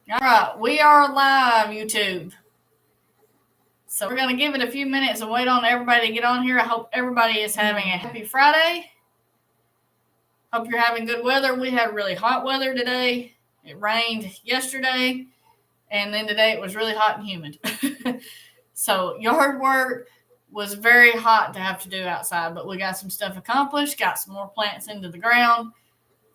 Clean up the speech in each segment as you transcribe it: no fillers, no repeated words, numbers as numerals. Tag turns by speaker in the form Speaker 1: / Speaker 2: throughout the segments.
Speaker 1: All right, we are live, YouTube. So we're going to give it a few minutes and wait on everybody to get on here. I hope everybody is having a happy Friday. Hope you're having good weather. We had really hot weather today. It rained yesterday, and then today it was really hot and humid. So yard work was very hot to have to do outside, but we got some stuff accomplished, got some more plants into the ground.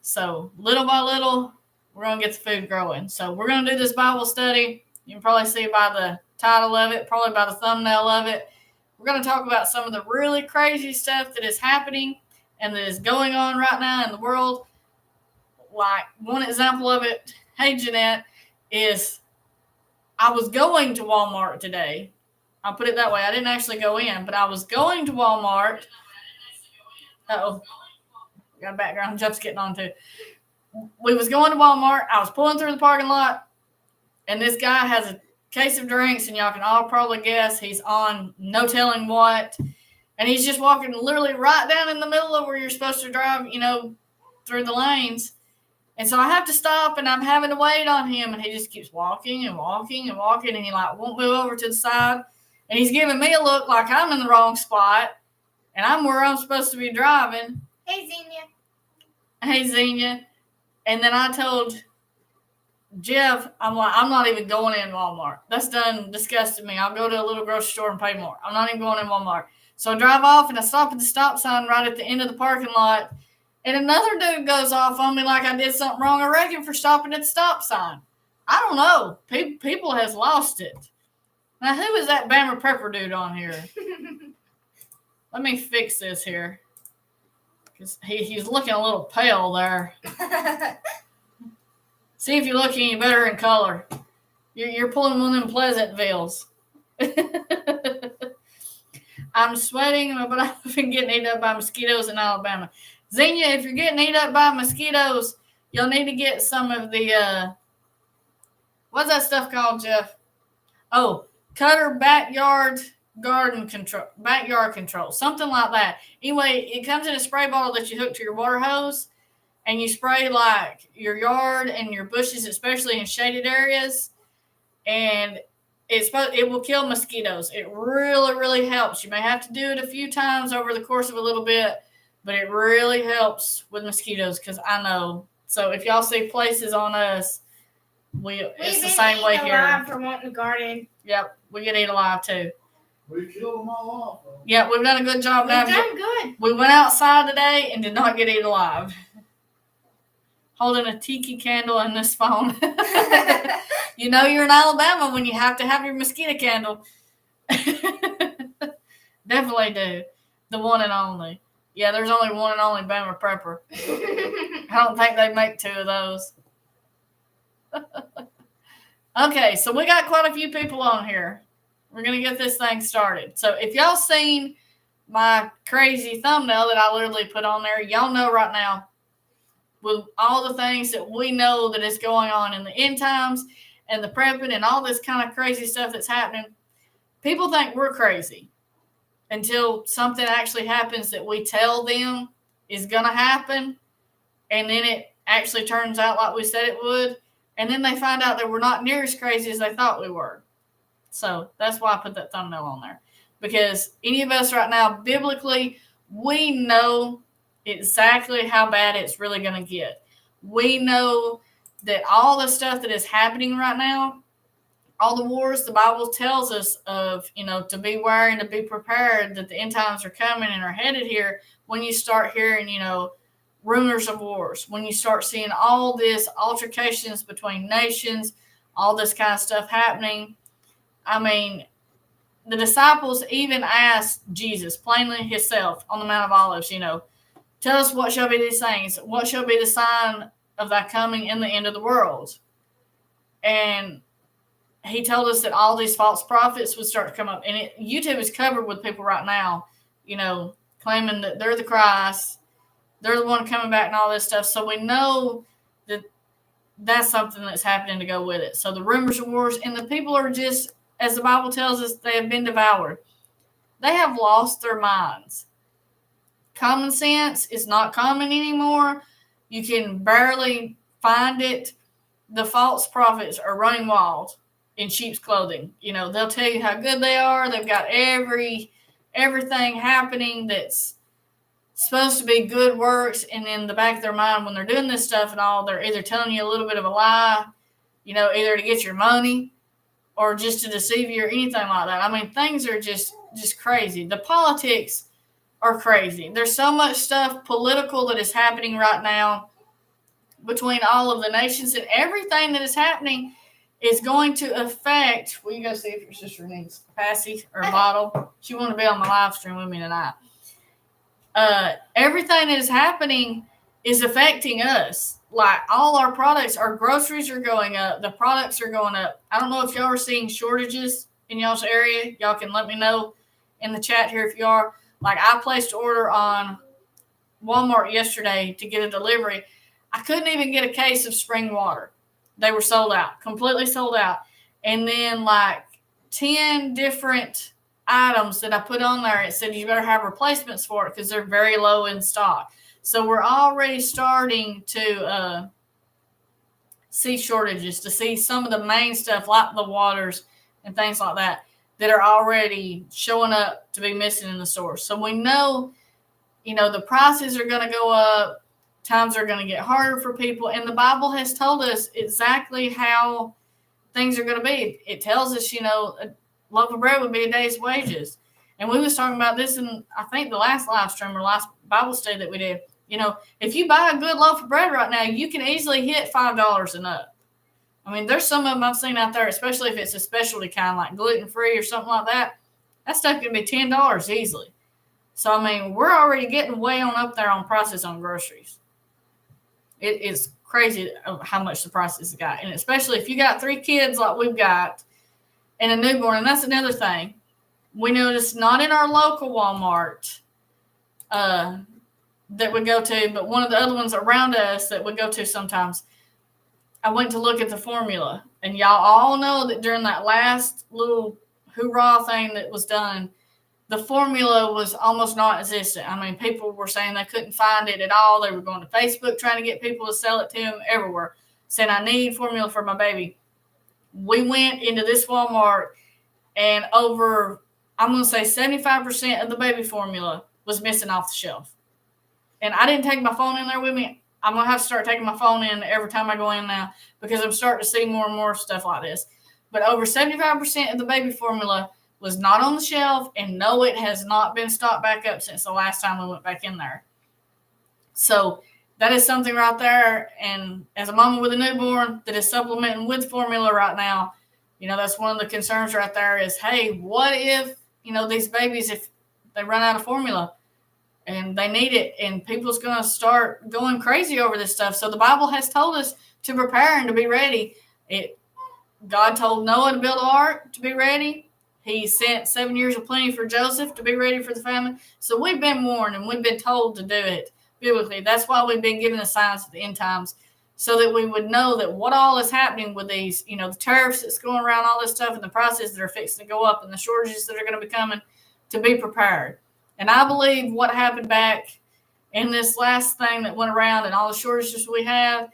Speaker 1: So little by little, we're going to get the food growing. So we're going to do this Bible study. You can probably see by the title of it, probably by the thumbnail of it. We're going to talk about some of the really crazy stuff that is happening and that is going on right now in the world. Like one example of it, hey Jeanette, is I was going to Walmart today. I'll put it that way. I didn't actually go in, but I was going to Walmart. Uh-oh. Got a background. Jeff's getting on too. We was going to Walmart. I was pulling through the parking lot, and this guy has a case of drinks, and y'all can all probably guess he's on no telling what. And he's just walking literally right down in the middle of where you're supposed to drive, through the lanes. And so I have to stop, and I'm having to wait on him, and he just keeps walking and walking and walking, and he won't move over to the side. And he's giving me a look like I'm in the wrong spot, and I'm where I'm supposed to be driving.
Speaker 2: Hey, Xenia.
Speaker 1: Hey, Xenia. And then I told Jeff, I'm not even going in Walmart. That's done disgusted me. I'll go to a little grocery store and pay more. I'm not even going in Walmart. So I drive off, and I stop at the stop sign right at the end of the parking lot, and another dude goes off on me like I did something wrong, I reckon, for stopping at the stop sign. I don't know. People has lost it. Now, who is that Bammer Prepper dude on here? Let me fix this here. Because he's looking a little pale there. See if you look any better in color. You're pulling one of them Pleasantville's. I'm sweating, but I've been getting eaten up by mosquitoes in Alabama. Xenia, if you're getting eaten up by mosquitoes, you'll need to get some of the, what's that stuff called, Jeff? Oh, Cutter backyard control, something like that. Anyway, it comes in a spray bottle that you hook to your water hose, and you spray like your yard and your bushes, especially in shaded areas, and it will kill mosquitoes. It really, really helps. You may have to do it a few times over the course of a little bit, but it really helps with mosquitoes because I know. So if y'all see places on us, it's the same way here.
Speaker 2: Alive for wanting to garden.
Speaker 1: Yep, we get eaten alive too.
Speaker 3: We killed them all off. Though.
Speaker 1: Yeah, we've done a good job.
Speaker 2: We've done good.
Speaker 1: We went outside today and did not get eaten alive. Holding a tiki candle in this phone. You know you're in Alabama when you have to have your mosquito candle. Definitely do. The one and only. Yeah, there's only one and only Bammer Prepper. I don't think they make two of those. Okay, so we got quite a few people on here. We're going to get this thing started. So if y'all seen my crazy thumbnail that I literally put on there, y'all know right now with all the things that we know that is going on in the end times and the prepping and all this kind of crazy stuff that's happening, people think we're crazy until something actually happens that we tell them is going to happen, and then it actually turns out like we said it would, and then they find out that we're not near as crazy as they thought we were. So that's why I put that thumbnail on there. Because any of us right now, biblically, we know exactly how bad it's really going to get. We know that all the stuff that is happening right now, all the wars, the Bible tells us of, to be wary and to be prepared that the end times are coming and are headed here. When you start hearing, rumors of wars, when you start seeing all this altercations between nations, all this kind of stuff happening. I mean, the disciples even asked Jesus plainly himself on the Mount of Olives, tell us what shall be these things, what shall be the sign of thy coming in the end of the world. And he told us that all these false prophets would start to come up. And YouTube is covered with people right now, claiming that they're the Christ, they're the one coming back and all this stuff. So we know that that's something that's happening to go with it. So the rumors of wars, and the people are just, as the Bible tells us, they have been devoured. They have lost their minds. Common sense is not common anymore. You can barely find it. the false prophets are running wild in sheep's clothing. They'll tell you how good they are. They've got everything happening that's supposed to be good works, and in the back of their mind, when they're doing this stuff and all, they're either telling you a little bit of a lie, either to get your money or just to deceive you or anything like that. I mean, things are just crazy. The politics are crazy. There's so much stuff political that is happening right now between all of the nations, and everything that is happening is going to affect. Well, you go see if your sister needs a passy or a bottle. She wanted to be on my live stream with me tonight. Everything that is happening is affecting us. Like, all our products, our groceries are going up. The products are going up. I don't know if y'all are seeing shortages in y'all's area. Y'all can let me know in the chat here if you are. Like, I placed an order on Walmart yesterday to get a delivery. I couldn't even get a case of spring water. They were sold out, completely sold out. And then like 10 different items that I put on there, it said you better have replacements for it because they're very low in stock. So we're already starting to see shortages, to see some of the main stuff like the waters and things like that are already showing up to be missing in the stores. So we know, the prices are going to go up. Times are going to get harder for people. And the Bible has told us exactly how things are going to be. It tells us, a loaf of bread would be a day's wages. And we was talking about this in, I think, the last live stream or last Bible study that we did. If you buy a good loaf of bread right now, you can easily hit $5 and up. I mean, there's some of them I've seen out there, especially if it's a specialty kind, like gluten-free or something like that. That stuff can be $10 easily. So, I mean, we're already getting way on up there on prices on groceries. It is crazy how much the prices got. And especially if you got 3 kids like we've got and a newborn. And that's another thing. We noticed not in our local Walmart that we go to, but one of the other ones around us that we go to sometimes. I went to look at the formula. And y'all all know that during that last little hoorah thing that was done, the formula was almost non-existent. I mean, people were saying they couldn't find it at all. They were going to Facebook trying to get people to sell it to them everywhere, saying, I need formula for my baby. We went into this Walmart, and over, I'm going to say 75% of the baby formula was missing off the shelf. And I didn't take my phone in there with me. I'm going to have to start taking my phone in every time I go in now because I'm starting to see more and more stuff like this. But over 75% of the baby formula was not on the shelf, and no, it has not been stocked back up since the last time we went back in there. So that is something right there. And as a mama with a newborn that is supplementing with formula right now, that's one of the concerns right there is, hey, what if, these babies, if they run out of formula and they need it, and people's going to start going crazy over this stuff. So the Bible has told us to prepare and to be ready. God told Noah to build an ark to be ready. He sent 7 years of plenty for Joseph to be ready for the famine. So we've been warned and we've been told to do it biblically. That's why we've been given the signs of the end times, so that we would know that what all is happening with these, the tariffs that's going around, all this stuff, and the prices that are fixing to go up, and the shortages that are going to be coming, to be prepared. And I believe what happened back in this last thing that went around and all the shortages we have,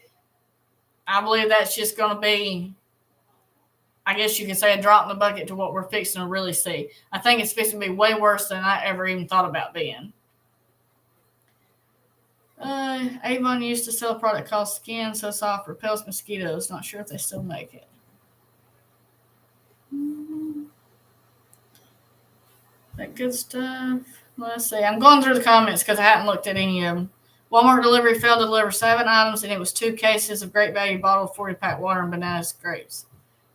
Speaker 1: I believe that's just going to be, I guess you could say, a drop in the bucket to what we're fixing to really see. I think it's fixing to be way worse than I ever even thought about being. Avon used to sell a product called Skin So Soft, repels mosquitoes. Not sure if they still make it. That good stuff. Let's see. I'm going through the comments because I hadn't looked at any of them. Walmart delivery failed to deliver 7 items, and it was 2 cases of Great Value bottled 40-pack water and bananas grapes.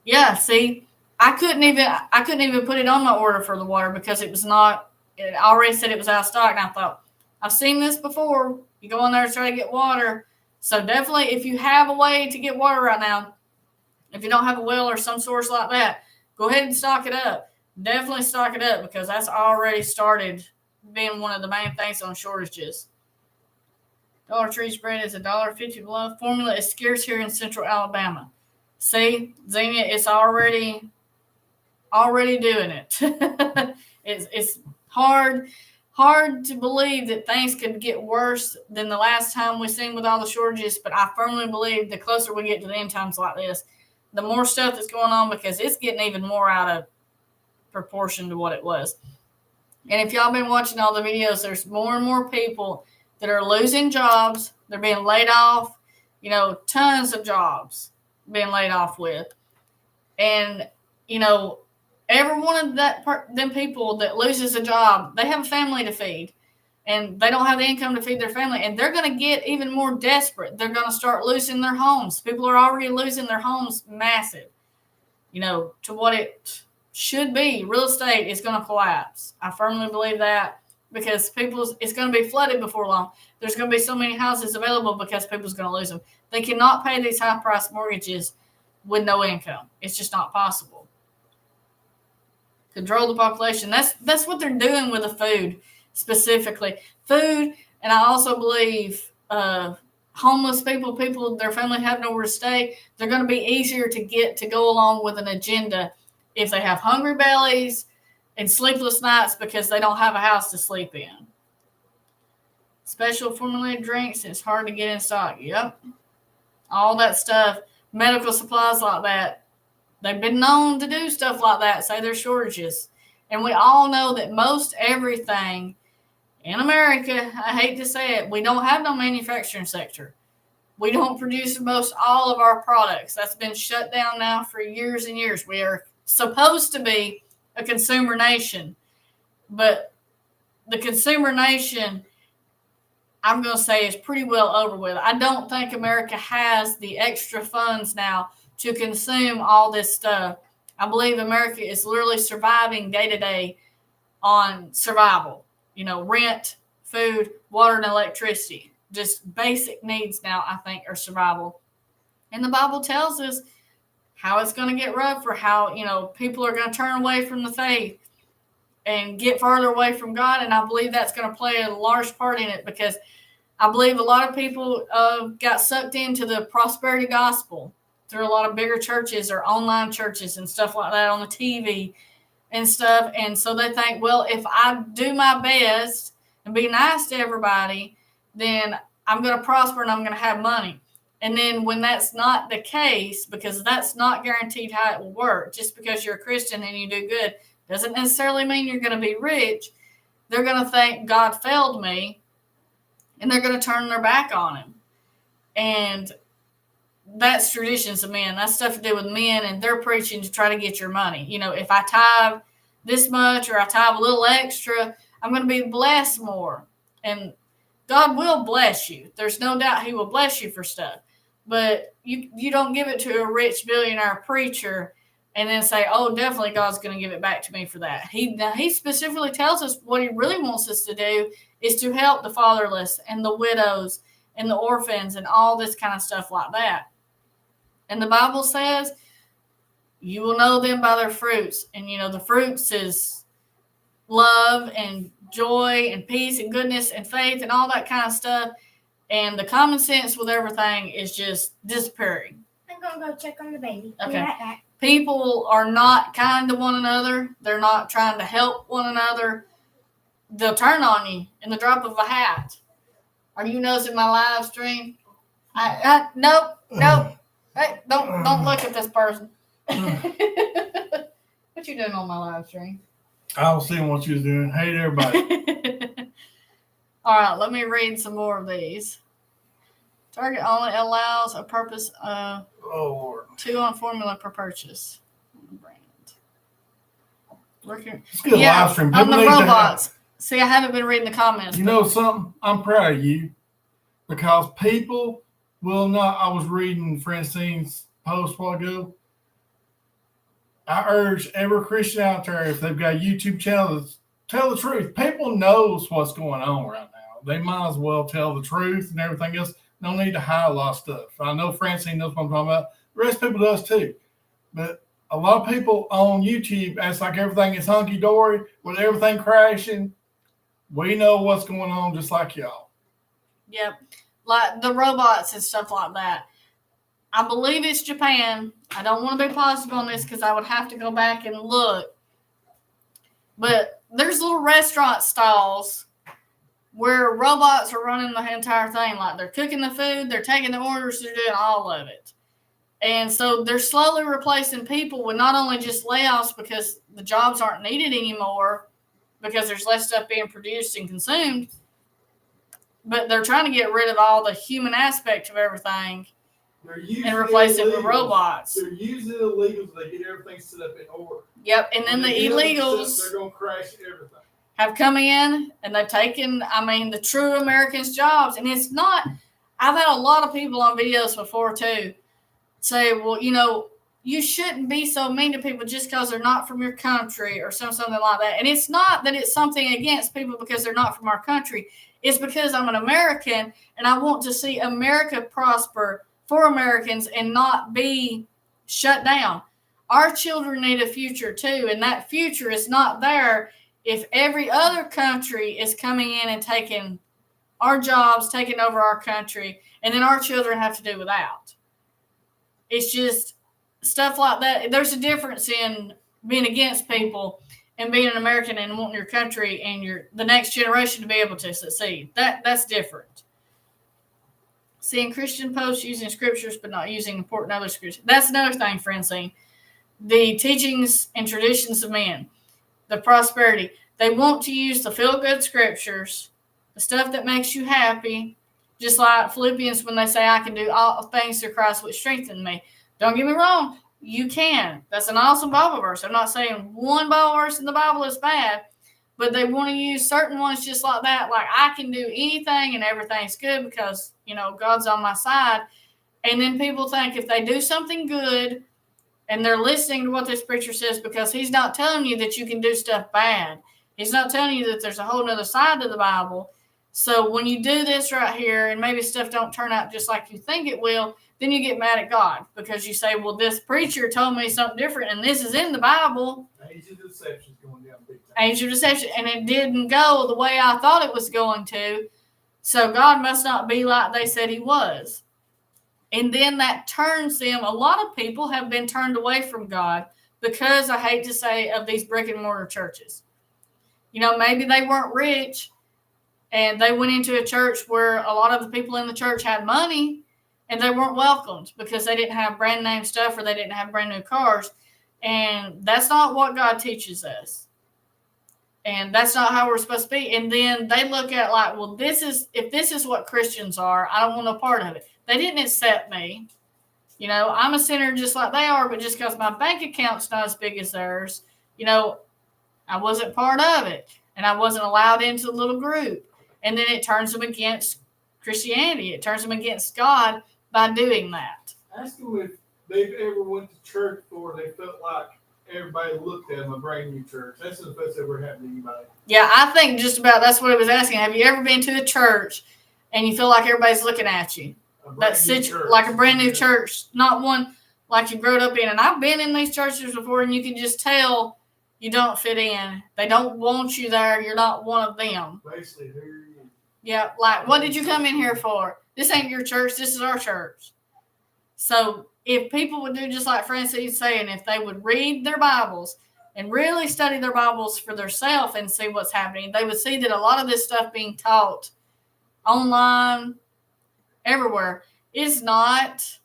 Speaker 1: Yeah, see, I couldn't even put it on my order for the water because it already said it was out of stock. And I thought, I've seen this before. You go in there and try to get water. So definitely, if you have a way to get water right now, if you don't have a well or some source like that, go ahead and stock it up. Definitely stock it up because that's already started being one of the main things on shortages. Dollar Tree's bread is $1.50 below. Formula is scarce here in Central Alabama. See, Xenia, it's already doing it. It's hard. hard to believe that things could get worse than the last time we seen with all the shortages, but I firmly believe the closer we get to the end times like this, the more stuff that's going on, because it's getting even more out of proportion to what it was. And if y'all been watching all the videos, there's more and more people that are losing jobs. They're being laid off, tons of jobs being laid off with. And, every one of them people that loses a job, they have a family to feed. And they don't have the income to feed their family. And they're going to get even more desperate. They're going to start losing their homes. People are already losing their homes massive, to what it should be. Real estate is going to collapse. I firmly believe that, because it's going to be flooded before long. There's going to be so many houses available because people's going to lose them. They cannot pay these high-priced mortgages with no income. It's just not possible. Control the population. That's what they're doing with the food, specifically. Food, and I also believe homeless people, their family have nowhere to stay, they're going to be easier to get to go along with an agenda if they have hungry bellies and sleepless nights because they don't have a house to sleep in. Special formulated drinks, it's hard to get in stock. Yep. All that stuff. Medical supplies like that. They've been known to do stuff like that, say there's shortages. And we all know that most everything in America, I hate to say it, we don't have no manufacturing sector. We don't produce most all of our products. That's been shut down now for years and years. We are supposed to be a consumer nation, but the consumer nation, I'm going to say, is pretty well over with. I don't think America has the extra funds now to consume all this stuff. I believe America is literally surviving day to day on survival. Rent, food, water, and electricity. Just basic needs now, I think, are survival. And the Bible tells us how it's going to get rough, or how, people are going to turn away from the faith and get farther away from God. And I believe that's going to play a large part in it, because I believe a lot of people got sucked into the prosperity gospel through a lot of bigger churches or online churches and stuff like that on the TV and stuff. And so they think, well, if I do my best and be nice to everybody, then I'm going to prosper and I'm going to have money. And then when that's not the case, because that's not guaranteed how it will work, just because you're a Christian and you do good doesn't necessarily mean you're going to be rich. They're going to think God failed me, and they're going to turn their back on him. And that's traditions of men. That's stuff to do with men, and they're preaching to try to get your money. If I tithe this much, or I tithe a little extra, I'm going to be blessed more. And God will bless you. There's no doubt he will bless you for stuff. But you don't give it to a rich billionaire preacher and then say, oh, definitely God's going to give it back to me for that. He specifically tells us what he really wants us to do is to help the fatherless and the widows and the orphans and all this kind of stuff like that. And the Bible says, you will know them by their fruits. And, the fruits is love and joy and peace and goodness and faith and all that kind of stuff. And the common sense with everything is just disappearing.
Speaker 2: I'm going to go check on the baby.
Speaker 1: Okay.
Speaker 2: Be right back.
Speaker 1: People are not kind to one another. They're not trying to help one another. They'll turn on you in the drop of a hat. Are you nosing my live stream? Nope. Hey, don't look at this person. What you doing on my live stream?
Speaker 3: I was seeing what you was doing. Hey, everybody.
Speaker 1: All right, let me read some more of these. Target only allows a purpose of
Speaker 3: Lord.
Speaker 1: 2 on formula per purchase. Brand. Working.
Speaker 3: It's good live stream.
Speaker 1: On the
Speaker 3: People need to
Speaker 1: robots. See, I haven't been reading the comments.
Speaker 3: You know something? I'm proud of you, because people will not. I was reading Francine's post a while ago. I urge every Christian out there, if they've got a YouTube channel, to tell the truth. People knows what's going on right now. They might as well tell the truth and everything else. No need to hide a lot of stuff. I know Francine knows what I'm talking about. The rest of people does too. But a lot of people on YouTube act like everything is hunky-dory with everything crashing. We know what's going on just like y'all.
Speaker 1: Yep. Like the robots and stuff like that. I believe it's Japan. I don't want to be positive on this because I would have to go back and look. But there's little restaurant stalls where robots are running the entire thing. Like they're cooking the food, they're taking the orders, they're doing all of it. And so they're slowly replacing people with not only just layoffs because the jobs aren't needed anymore because there's less stuff being produced and consumed, but they're trying to get rid of all the human aspect of everything and replace it with robots.
Speaker 3: They're using illegals. They get everything set up in order.
Speaker 1: Yep, and then the illegals
Speaker 3: they're going to crash everything.
Speaker 1: Have come in and they've taken, the true Americans' jobs. And it's not, I've had a lot of people on videos before too say, well, you shouldn't be so mean to people just because they're not from your country or something like that. And it's not that it's something against people because they're not from our country. It's because I'm an American and I want to see America prosper for Americans and not be shut down. Our children need a future too, and that future is not there if every other country is coming in and taking our jobs, taking over our country, and then our children have to do without. It's just stuff like that. There's a difference in being against people and being an American and wanting your country and the next generation to be able to succeed. That's different. Seeing Christian posts using scriptures but not using important other scriptures. That's another thing, Francine. The teachings and traditions of men, the prosperity. They want to use the feel-good scriptures, the stuff that makes you happy, just like Philippians when they say, I can do all things through Christ which strengthen me. Don't get me wrong. You can. That's an awesome Bible verse. I'm not saying one Bible verse in the Bible is bad, but they want to use certain ones just like that. Like, I can do anything and everything's good because, God's on my side. And then people think if they do something good and they're listening to what this preacher says because he's not telling you that you can do stuff bad. He's not telling you that there's a whole other side to the Bible. So when you do this right here and maybe stuff don't turn out just like you think it will, then you get mad at God because you say, well, this preacher told me something different and this is in the Bible.
Speaker 3: Age of deception is going down big time.
Speaker 1: Age of deception. And it didn't go the way I thought it was going to. So God must not be like they said he was. And then that turns them. A lot of people have been turned away from God because, I hate to say, of these brick and mortar churches. Maybe they weren't rich and they went into a church where a lot of the people in the church had money and they weren't welcomed because they didn't have brand name stuff or they didn't have brand new cars. And that's not what God teaches us. And that's not how we're supposed to be. And then they look at like, well, if this is what Christians are, I don't want no part of it. They didn't accept me. I'm a sinner just like they are, but just because my bank account's not as big as theirs, I wasn't part of it. And I wasn't allowed into the little group. And then it turns them against Christianity. It turns them against God by doing that.
Speaker 3: Ask them if they've ever went to church before they felt like everybody looked at them, a brand new church. That's the best ever happened to anybody.
Speaker 1: Yeah, I think just about that's what it was asking. Have you ever been to a church and you feel like everybody's looking at you? That's like a brand new church, not one like you grew up in. And I've been in these churches before, and you can just tell you don't fit in. They don't want you there. You're not one of them.
Speaker 3: Basically, who are you?
Speaker 1: Yeah, like, what did you come in here for? This ain't your church. This is our church. So if people would do just like Francine's saying, if they would read their Bibles and really study their Bibles for themselves and see what's happening, they would see that a lot of this stuff being taught online, everywhere, is not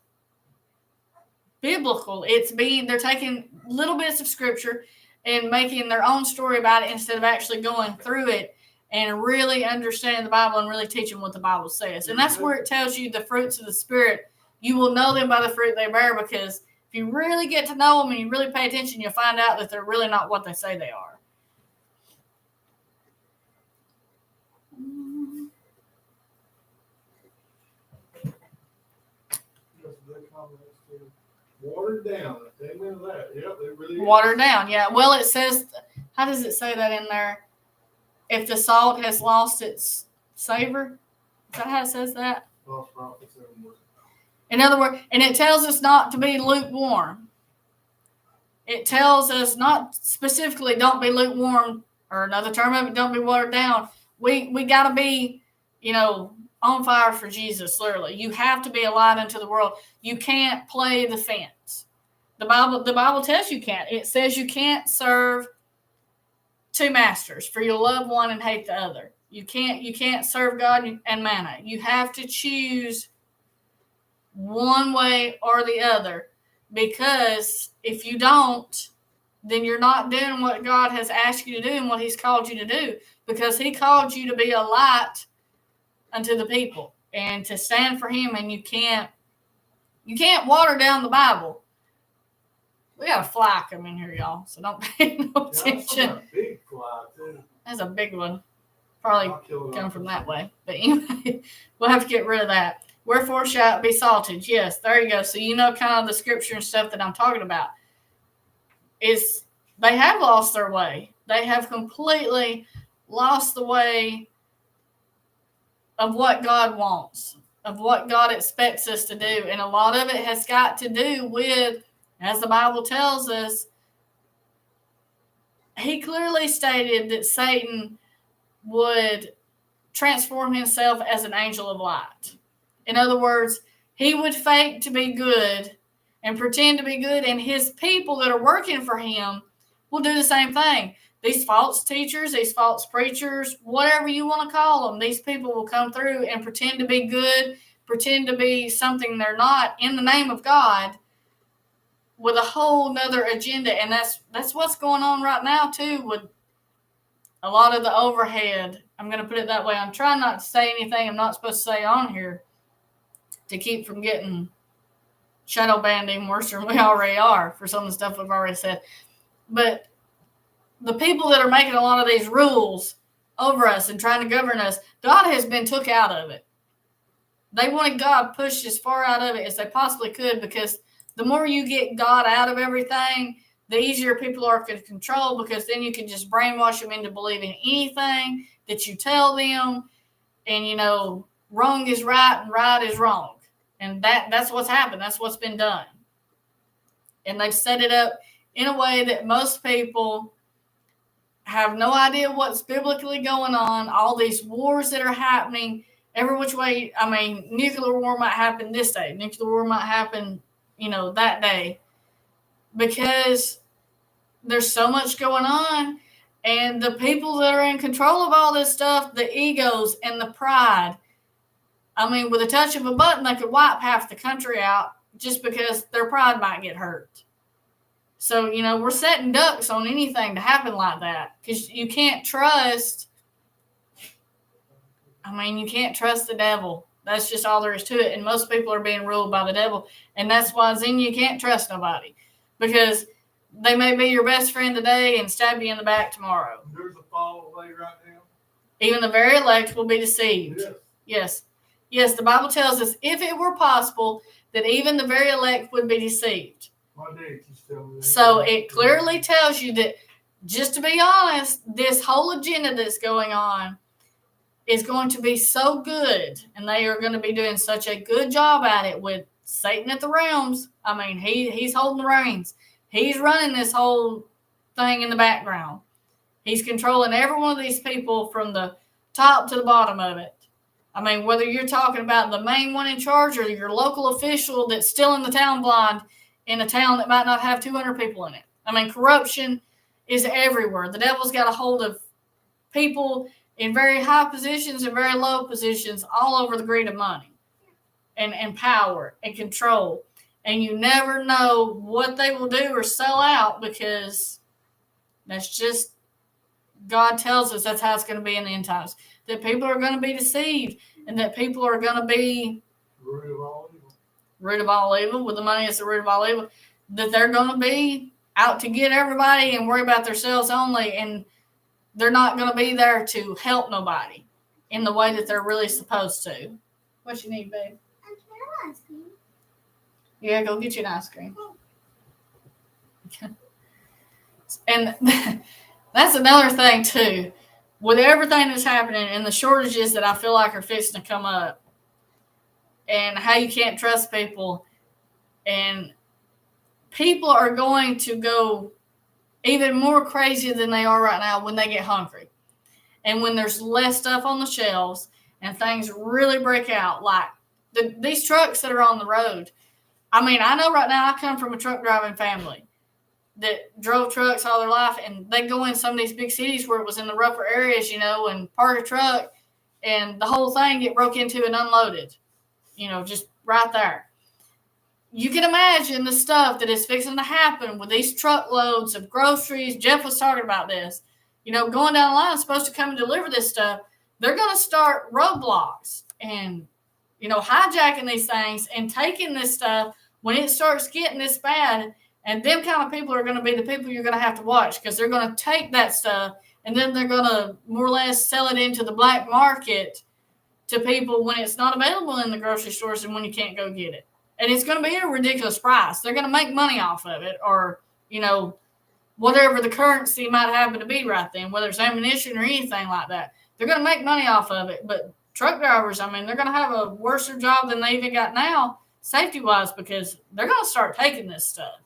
Speaker 1: biblical. They're taking little bits of scripture and making their own story about it instead of actually going through it and really understanding the Bible and really teaching what the Bible says. And that's where it tells you the fruits of the Spirit. You will know them by the fruit they bear, because if you really get to know them and you really pay attention, you'll find out that they're really not what they say they are.
Speaker 3: Watered down. Amen to that. Yep, it really is.
Speaker 1: Watered down, yeah. Well, it says, how does it say that in there? If the salt has lost its savor. Is that how it says that?
Speaker 3: False prophets everywhere.
Speaker 1: In other words, and it tells us not to be lukewarm. It tells us not specifically don't be lukewarm, or another term of it, don't be watered down. We got to be, on fire for Jesus, literally. You have to be a light unto the world. You can't play the fence. The Bible tells you can't. It says you can't serve two masters, for you'll love one and hate the other. You can't serve God and mammon. You have to choose one way or the other, because if you don't, then you're not doing what God has asked you to do and what he's called you to do, because he called you to be a light unto the people and to stand for him. And you can't water down the Bible. We got a fly coming here, y'all, so don't pay no attention.
Speaker 3: That's a big fly, too.
Speaker 1: That's a big one. Probably come from that way. But anyway, we'll have to get rid of that. Wherefore shall it be salted? Yes, there you go. So you know kind of the scripture and stuff that I'm talking about. Is they have lost their way. They have completely lost the way of what God wants, of what God expects us to do. And a lot of it has got to do with, as the Bible tells us, he clearly stated that Satan would transform himself as an angel of light. In other words, he would fake to be good and pretend to be good, and his people that are working for him will do the same thing. These false teachers, these false preachers, whatever you want to call them, these people will come through and pretend to be good, pretend to be something they're not in the name of God, with a whole nother agenda. And that's what's going on right now too, with a lot of the overhead. I'm going to put it that way. I'm trying not to say anything I'm not supposed to say on here to keep from getting shadow banned even worse than we already are for some of the stuff we've already said. But the people that are making a lot of these rules over us and trying to govern us, God has been took out of it. They wanted God pushed as far out of it as they possibly could, because the more you get God out of everything, the easier people are to control, because then you can just brainwash them into believing anything that you tell them. And, you know, wrong is right and right is wrong. And that's what's happened. That's what's been done. And they've set it up in a way that most people have no idea what's biblically going on. All these wars that are happening, every which way. I mean, nuclear war might happen this day. Nuclear war might happen, you know, that day. Because there's so much going on. And the people that are in control of all this stuff, the egos and the pride, I mean, with a touch of a button, they could wipe half the country out just because their pride might get hurt. So, you know, we're setting ducks on anything to happen like that, because you can't trust. I mean, you can't trust the devil. That's just all there is to it. And most people are being ruled by the devil. And that's why, Zen, you can't trust nobody, because they may be your best friend today and stab you in the back tomorrow.
Speaker 3: There's a fall away right now.
Speaker 1: Even the very elect will be deceived.
Speaker 3: Yes.
Speaker 1: Yes, the Bible tells us, if it were possible, that even the very elect would be deceived.
Speaker 3: My dad used to tell me that.
Speaker 1: So it clearly tells you that, just to be honest, this whole agenda that's going on is going to be so good, and they are going to be doing such a good job at it with Satan at the realms. I mean, he's holding the reins. He's running this whole thing in the background. He's controlling every one of these people from the top to the bottom of it. I mean, whether you're talking about the main one in charge or your local official that's still in the town blind in a town that might not have 200 people in it. I mean, corruption is everywhere. The devil's got a hold of people in very high positions and very low positions all over the greed of money and power and control. And you never know what they will do or sell out, because that's just, God tells us that's how it's going to be in the end times. That people are going to be deceived, and that people are going to be
Speaker 3: Root of all evil.
Speaker 1: Root of all evil. With the money, it's the root of all evil. That they're going to be out to get everybody and worry about themselves only, and they're not going to be there to help nobody in the way that they're really supposed to. What you need, babe?
Speaker 2: Ice cream.
Speaker 1: Yeah, go get you an ice cream. And that's another thing too, with everything that's happening and the shortages that I feel like are fixing to come up, and how you can't trust people, and people are going to go even more crazy than they are right now when they get hungry, and when there's less stuff on the shelves and things really break out, like these trucks that are on the road. I mean, I know right now I come from a truck driving family. that drove trucks all their life, and they go in some of these big cities where it was in the rougher areas, and park a truck, and the whole thing get broke into and unloaded, just right there. You can imagine the stuff that is fixing to happen with these truckloads of groceries. Jeff was talking about this. Going down the line, supposed to come and deliver this stuff. They're going to start roadblocks and, hijacking these things and taking this stuff when it starts getting this bad. And them kind of people are going to be the people you're going to have to watch, because they're going to take that stuff and then they're going to more or less sell it into the black market to people when it's not available in the grocery stores and when you can't go get it. And it's going to be a ridiculous price. They're going to make money off of it, or, whatever the currency might happen to be right then, whether it's ammunition or anything like that. They're going to make money off of it. But truck drivers, they're going to have a worse job than they even got now, safety-wise, because they're going to start taking this stuff.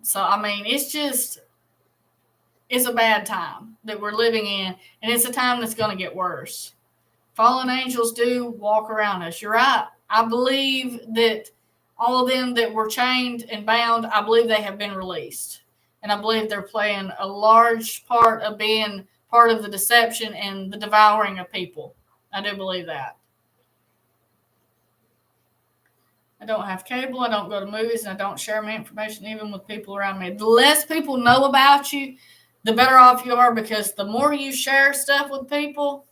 Speaker 1: So, it's a bad time that we're living in, and it's a time that's going to get worse. Fallen angels do walk around us. You're right. I believe that all of them that were chained and bound, I believe they have been released. And I believe they're playing a large part of being part of the deception and the devouring of people. I do believe that. I don't have cable. I don't go to movies, and I don't share my information even with people around me. The less people know about you, the better off you are, because the more you share stuff with people,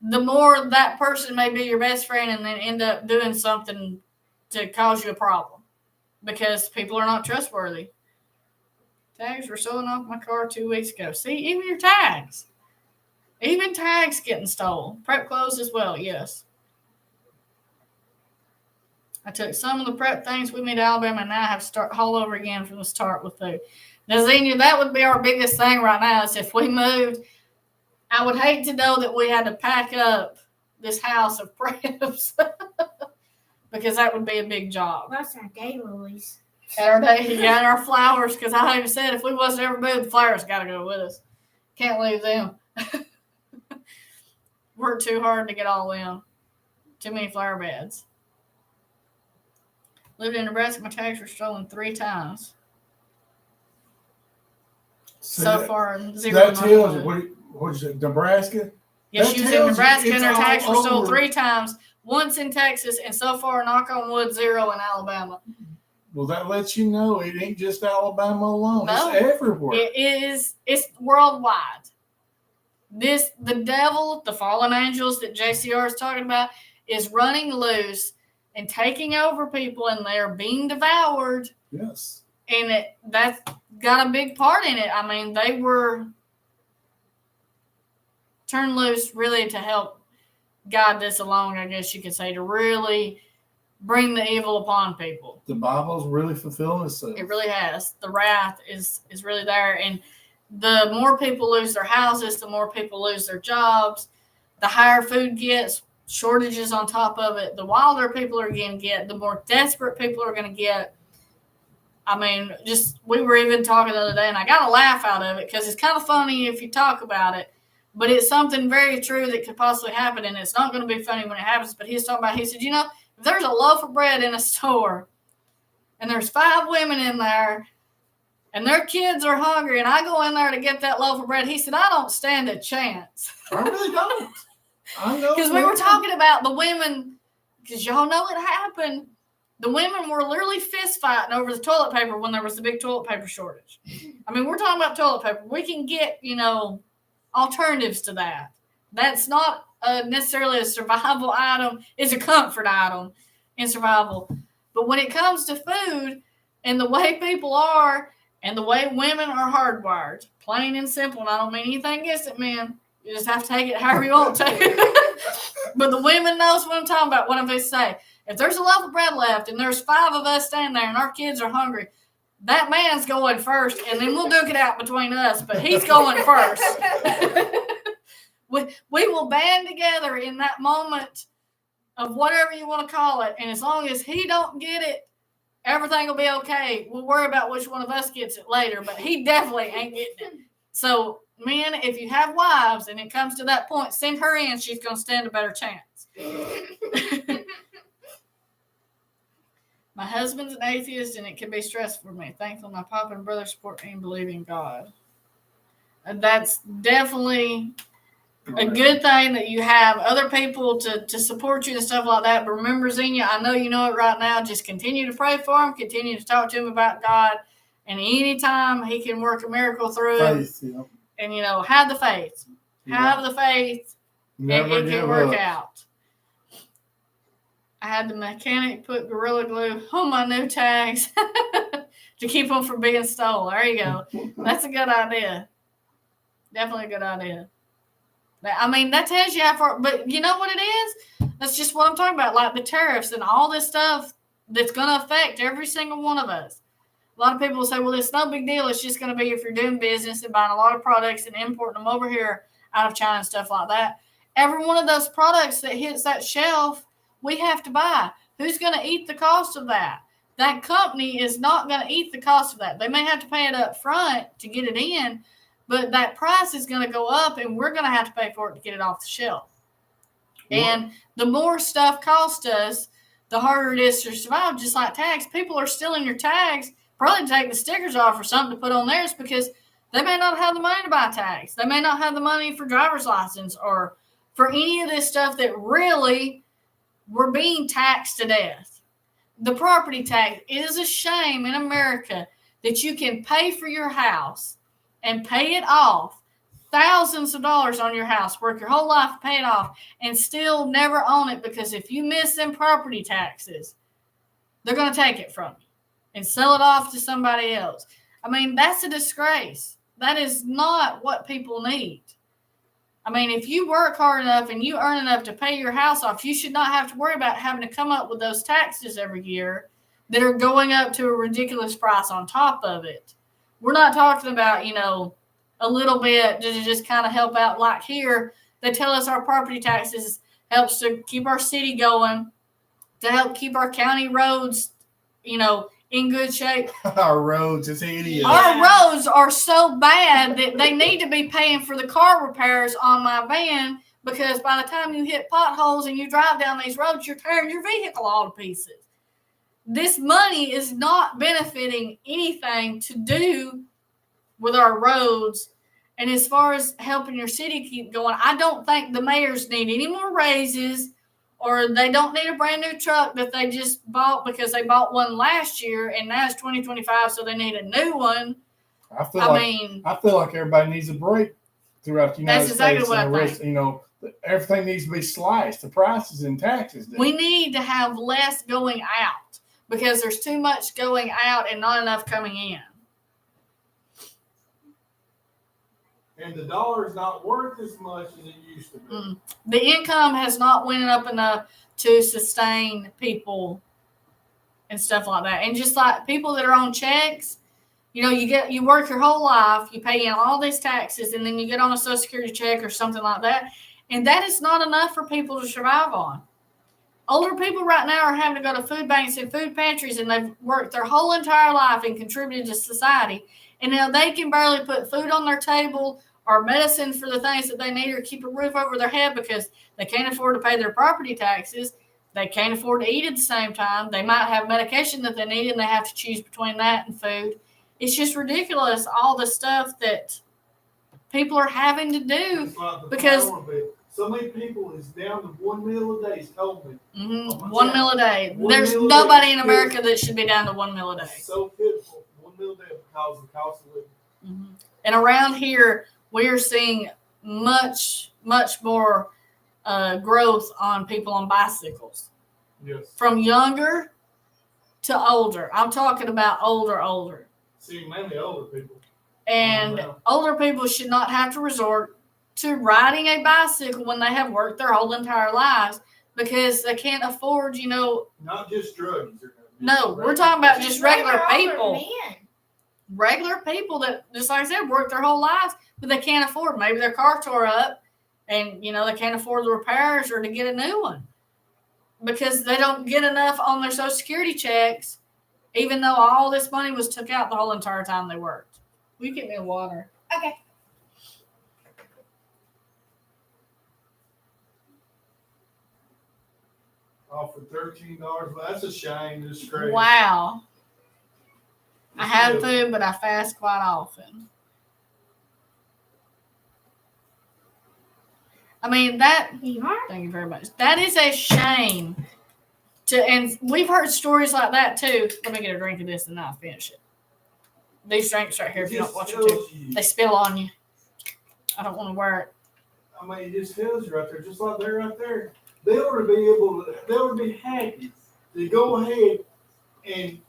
Speaker 1: the more that person may be your best friend and then end up doing something to cause you a problem, because people are not trustworthy. Tags were stolen off my car 2 weeks ago. See, even your tags. Even tags getting stolen. Prep clothes as well, yes. I took some of the prep things with me to Alabama, and now I have to start all over again from the start with food. Now, Xenia, that would be our biggest thing right now, is if we moved, I would hate to know that we had to pack up this house of preps because that would be a big job.
Speaker 2: That's our day lilies.
Speaker 1: And our flowers, because I even said if we wasn't ever moved, the flowers got to go with us. Can't leave them. Worked too hard to get all them. Too many flower beds. Lived in Nebraska, my tags were stolen 3 times. So far, 0.
Speaker 3: That tells you, what is it, Nebraska?
Speaker 1: Yeah, she was in Nebraska and her tags were stolen
Speaker 3: over.
Speaker 1: 3 times. Once in Texas, and so far, knock on wood, 0 in Alabama.
Speaker 3: Well, that lets you know it ain't just Alabama alone.
Speaker 1: No,
Speaker 3: it's everywhere.
Speaker 1: It's worldwide. The devil, the fallen angels that JCR is talking about, is running loose and taking over people, and they're being devoured.
Speaker 3: Yes.
Speaker 1: And that's got a big part in it. They were turned loose really to help guide this along, I guess you could say, to really bring the evil upon people.
Speaker 3: The Bible's really fulfilling itself.
Speaker 1: It really has. The wrath is really there. And the more people lose their houses, the more people lose their jobs, the higher food gets, shortages on top of it. The wilder people are going to get, the more desperate people are going to get. We were even talking the other day, and I got a laugh out of it because it's kind of funny if you talk about it, but it's something very true that could possibly happen, and it's not going to be funny when it happens. But he said, if there's a loaf of bread in a store and there's 5 women in there and their kids are hungry and I go in there to get that loaf of bread, he said, I don't stand a chance.
Speaker 3: I really don't. I know.
Speaker 1: Because we were talking about the women, because y'all know it happened. The women were literally fist fighting over the toilet paper when there was the big toilet paper shortage. We're talking about toilet paper. We can get, alternatives to that. That's not necessarily a survival item. It's a comfort item in survival. But when it comes to food and the way people are and the way women are hardwired, plain and simple, and I don't mean anything against it, men. You just have to take it however you want to. But the women knows what I'm talking about, what I'm going to say. If there's a loaf of bread left and there's 5 of us standing there and our kids are hungry, that man's going first, and then we'll duke it out between us, but he's going first. We will band together in that moment of whatever you want to call it, and as long as he don't get it, everything will be okay. We'll worry about which one of us gets it later, but he definitely ain't getting it. So, men, if you have wives and it comes to that point, send her in. She's going to stand a better chance. My husband's an atheist and it can be stressful for me. Thankfully, my papa and brother support me and believe in God. And that's definitely a good thing that you have other people to support you and stuff like that. But remember, Xenia, I know you know it right now. Just continue to pray for him. Continue to talk to him about God. And anytime he can work a miracle through him.
Speaker 3: Faith, yeah.
Speaker 1: And, have the faith. Have the faith.
Speaker 3: Never
Speaker 1: it
Speaker 3: give
Speaker 1: can work
Speaker 3: up.
Speaker 1: out. I had the mechanic put Gorilla Glue on my new tags to keep them from being stolen. There you go. That's a good idea. Definitely a good idea. I mean, that tells you how far, but you know what it is? That's just what I'm talking about, like the tariffs and all this stuff that's going to affect every single one of us. A lot of people say, well, it's no big deal. It's just going to be if you're doing business and buying a lot of products and importing them over here out of China and stuff like that. Every one of those products that hits that shelf, we have to buy. Who's going to eat the cost of that? That company is not going to eat the cost of that. They may have to pay it up front to get it in, but that price is going to go up and we're going to have to pay for it to get it off the shelf. What? And the more stuff costs us, the harder it is to survive, just like tags. People are stealing your tags, probably to take the stickers off or something to put on theirs because they may not have the money to buy tags. They may not have the money for driver's license or for any of this stuff that really we're being taxed to death. The property tax, it is a shame in America that you can pay for your house and pay it off, thousands of dollars on your house, work your whole life to pay it off, and still never own it because if you miss them property taxes, they're going to take it from you and sell it off to somebody else. I mean, that's a disgrace. That is not what people need. I mean, if you work hard enough and you earn enough to pay your house off, you should not have to worry about having to come up with those taxes every year that are going up to a ridiculous price on top of it. We're not talking about, a little bit to just kind of help out. Like here, they tell us our property taxes helps to keep our city going, to help keep our county roads, in good shape.
Speaker 3: Our roads, it's hideous.
Speaker 1: Our roads are so bad that they need to be paying for the car repairs on my van because by the time you hit potholes and you drive down these roads, you're tearing your vehicle all to pieces. This money is not benefiting anything to do with our roads. And as far as helping your city keep going, I don't think the mayors need any more raises or they don't need a brand new truck that they just bought because they bought one last year and now it's 2025, so they need a new one.
Speaker 3: I feel like everybody needs a break throughout the United States. That's exactly what I think. Everything needs to be sliced. The prices and taxes.
Speaker 1: We need to have less going out because there's too much going out and not enough coming in.
Speaker 3: And the dollar is not worth as much as it used to be.
Speaker 1: The income has not went up enough to sustain people and stuff like that. And just like people that are on checks, you work your whole life, you pay in all these taxes, and then you get on a Social Security check or something like that. And that is not enough for people to survive on. Older people right now are having to go to food banks and food pantries, and they've worked their whole entire life and contributed to society. And now they can barely put food on their table or medicine for the things that they need or keep a roof over their head because they can't afford to pay their property taxes. They can't afford to eat at the same time. They might have medication that they need and they have to choose between that and food. It's just ridiculous, all the stuff that people are having to do because
Speaker 3: so many people is down to 1 meal a day. Told me
Speaker 1: 1 meal a day. There's nobody in America that should be down to 1 meal a day.
Speaker 3: So pitiful, 1 meal a day because of the cost of living.
Speaker 1: And around here, we're seeing much, much more growth on people on bicycles.
Speaker 3: Yes.
Speaker 1: From younger to older. I'm talking about older.
Speaker 3: See, mainly older people.
Speaker 1: And older people should not have to resort to riding a bicycle when they have worked their whole entire lives because they can't afford,
Speaker 3: Not just drugs.
Speaker 1: No, we're talking about just regular people.
Speaker 2: Men.
Speaker 1: Regular people that, just like I said, work their whole lives, but they can't afford. Maybe their car tore up and, they can't afford the repairs or to get a new one because they don't get enough on their Social Security checks, even though all this money was took out the whole entire time they worked. Will you get me a water?
Speaker 2: Okay.
Speaker 3: offered $13. That's a shame. It's crazy.
Speaker 1: Wow. I have
Speaker 3: Still.
Speaker 1: food, but I fast quite often. I mean, that.
Speaker 2: Here you are.
Speaker 1: Thank you very much. That is a shame. And we've heard stories like that too. Let me get a drink of this and then I'll finish it. These drinks right here, if you don't watch them too, they spill on you. I don't want to wear it.
Speaker 3: I mean, it just tells you right there, just like they're right there. They ought to be able to, they ought to be happy to go ahead and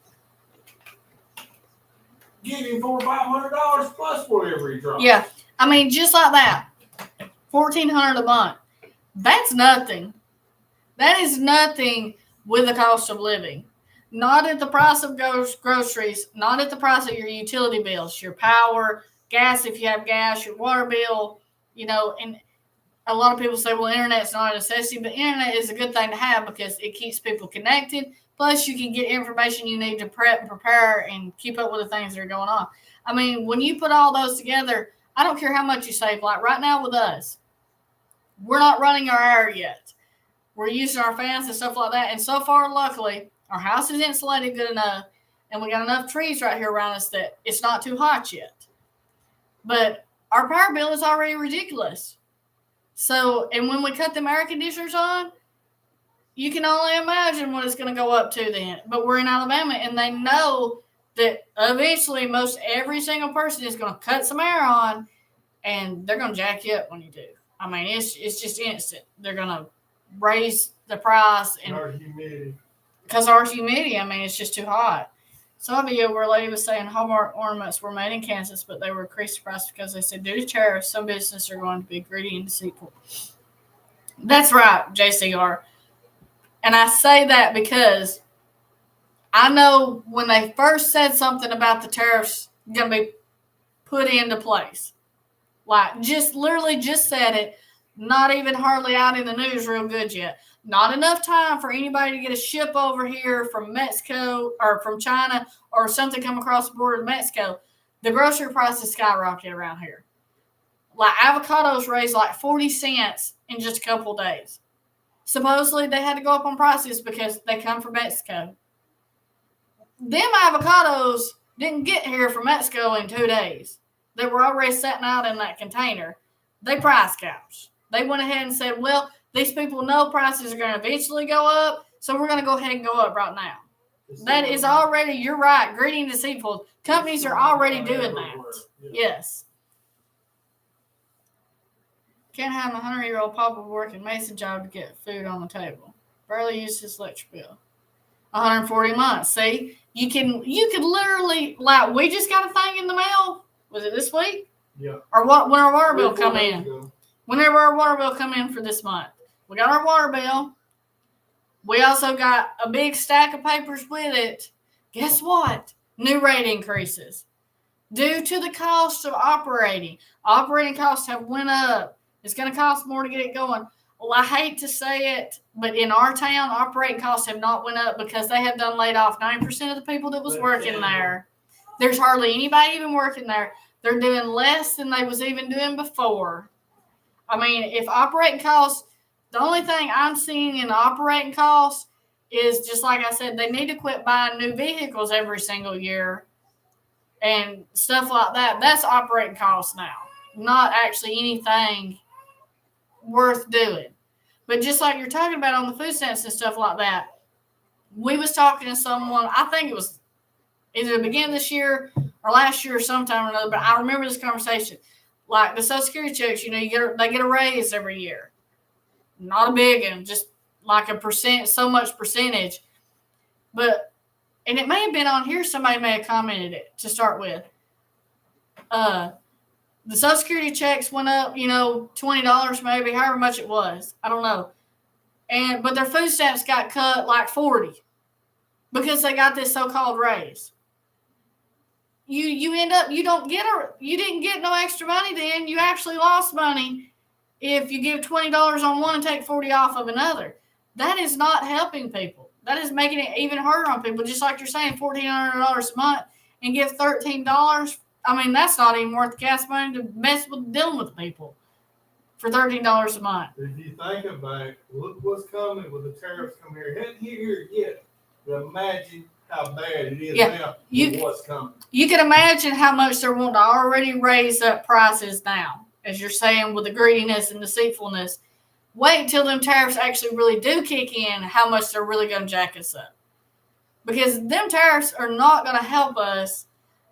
Speaker 3: give him $400 or $500 plus whatever he drops.
Speaker 1: Yeah, I mean, just like that, $1,400 a month. That's nothing. That is nothing with the cost of living. Not at the price of groceries. Not at the price of your utility bills, your power, gas if you have gas, your water bill. You know, and a lot of people say, well, internet's not a necessity, but internet is a good thing to have because it keeps people connected. Plus, you can get information you need to prep and prepare and keep up with the things that are going on. I mean, when you put all those together, I don't care how much you save. Like right now with us, we're not running our air yet. We're using our fans and stuff like that. And so far, luckily, our house is insulated good enough, and we got enough trees right here around us that it's not too hot yet. But our power bill is already ridiculous. So, and when we cut them air conditioners on, you can only imagine what it's going to go up to then. But we're in Alabama, and they know that eventually most every single person is going to cut some air on, and they're going to jack you up when you do. I mean, it's just instant. They're going to raise the price. And
Speaker 3: Our humidity.
Speaker 1: because our humidity, I mean, it's just too hot. Saw a video where a lady was saying Hallmark ornaments were made in Kansas, but they were increased the price because they said due to tariffs, some businesses are going to be greedy and deceitful. That's right, JCR. And I say that because I know when they first said something about the tariffs going to be put into place, like just literally just said it, not even hardly out in the news real good yet. Not enough time for anybody to get a ship over here from Mexico or from China or something come across the border to Mexico. The grocery prices skyrocket around here. Like avocados raised like 40 cents in just a couple of days. Supposedly they had to go up on prices because they come from Mexico. Them avocados didn't get here from Mexico in 2 days. They were already sitting out in that container. They price gouged. They went ahead and said, well, these people know prices are going to eventually go up, so we're going to go ahead and go up right now. That is already, you're right, greedy and deceitful. Companies are already doing that. Yes. Can't have a 100-year-old papa working Mason job to get food on the table. Barely use his electric bill. 140 months. See, you could literally, like, we just got a thing in the mail. Was it this week?
Speaker 3: Yeah.
Speaker 1: Or what? When our water bill come in? Whenever our water bill come in for this month, we got our water bill. We also got a big stack of papers with it. Guess what? New rate increases due to the cost of operating. Operating costs have went up. It's going to cost more to get it going. Well, I hate to say it, but in our town, operating costs have not went up because they have done laid off 9% of the people that was working there. There's hardly anybody even working there. They're doing less than they was even doing before. I mean, if operating costs, the only thing I'm seeing in the operating costs is just like I said, they need to quit buying new vehicles every single year and stuff like that. That's operating costs now, not actually anything worth doing. But just like you're talking about on the food stamps and stuff like that, we was talking to someone, I think it was either the beginning of this year or last year or sometime or another, but I remember this conversation. Like the Social Security checks, they get a raise every year. Not a big one, just like a percent, so much percentage. But, and it may have been on here, somebody may have commented it to start with. The Social Security checks went up, $20 maybe, however much it was. I don't know. But their food stamps got cut like 40 because they got this so-called raise. You end up, you didn't get no extra money then. You actually lost money if you give $20 on one and take 40 off of another. That is not helping people. That is making it even harder on people. Just like you're saying, $1,400 a month and give $13. I mean, that's not even worth the gas money to mess with dealing with people. for $13 a month.
Speaker 3: If you think about it, look what's coming with the tariffs come here. It hadn't hit here yet. But imagine how bad it is now with what's coming.
Speaker 1: You can imagine how much they're wanting to already raise up prices now, as you're saying, with the greediness and deceitfulness. Wait until them tariffs actually really do kick in, how much they're really going to jack us up. Because them tariffs are not going to help us,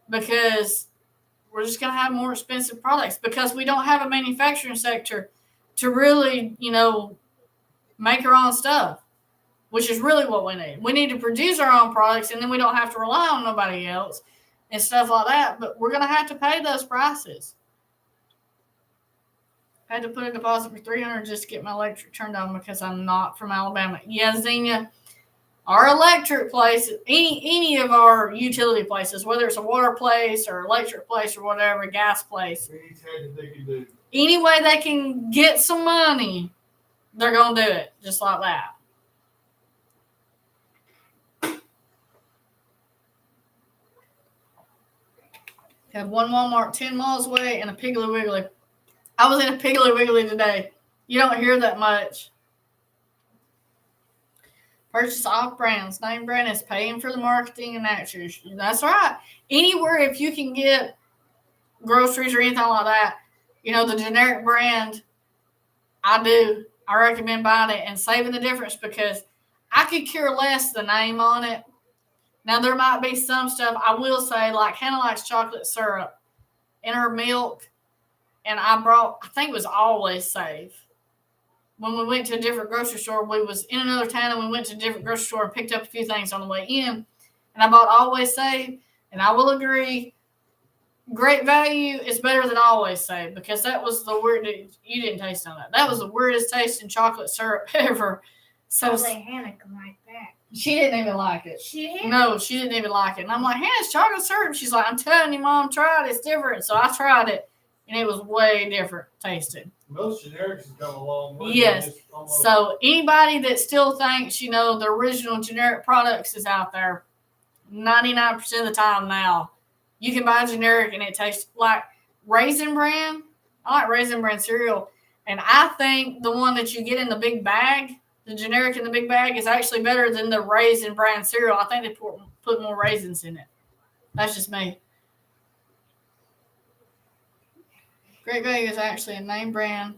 Speaker 1: because we're just going to have more expensive products, because we don't have a manufacturing sector to really, make our own stuff, which is really what we need. We need to produce our own products, and then we don't have to rely on nobody else and stuff like that. But we're going to have to pay those prices. I had to put a deposit for $300 just to get my electric turned on because I'm not from Alabama. Yeah, Xenia, our electric place, any of our utility places, whether it's a water place or electric place or whatever, gas place, any way they can get some money, they're going to do it just like that. Had one Walmart 10 miles away and a Piggly Wiggly. I was in a Piggly Wiggly today. You don't hear that much. Purchase off brands. Name brand is paying for the marketing and actions. That's right. Anywhere, if you can get groceries or anything like that, the generic brand, I recommend buying it and saving the difference, because I could care less the name on it. Now, there might be some stuff, I will say, like Hannah likes chocolate syrup in her milk, and I think it was Always Save. When we went to a different grocery store, we was in another town, and we went to a different grocery store and picked up a few things on the way in, and I bought Always Save, and I will agree, Great Value is better than Always Save, because that was the weirdest, you didn't taste on that. That was the weirdest tasting chocolate syrup ever. So
Speaker 2: Hannah can like that.
Speaker 1: She didn't even like it.
Speaker 2: She did?
Speaker 1: No, she didn't even like it. And I'm like, hey, it's chocolate syrup. She's like, I'm telling you, Mom, try it. It's different. So I tried it, and it was way different tasting.
Speaker 3: Most generics have come a long way.
Speaker 1: Yes. So anybody that still thinks, the original generic products is out there, 99% of the time now, you can buy generic and it tastes like Raisin Bran. I like Raisin Bran cereal. And I think the one that you get in the big bag, the generic in the big bag, is actually better than the Raisin Bran cereal. I think they put more raisins in it. That's just me. Great Value is actually a name brand.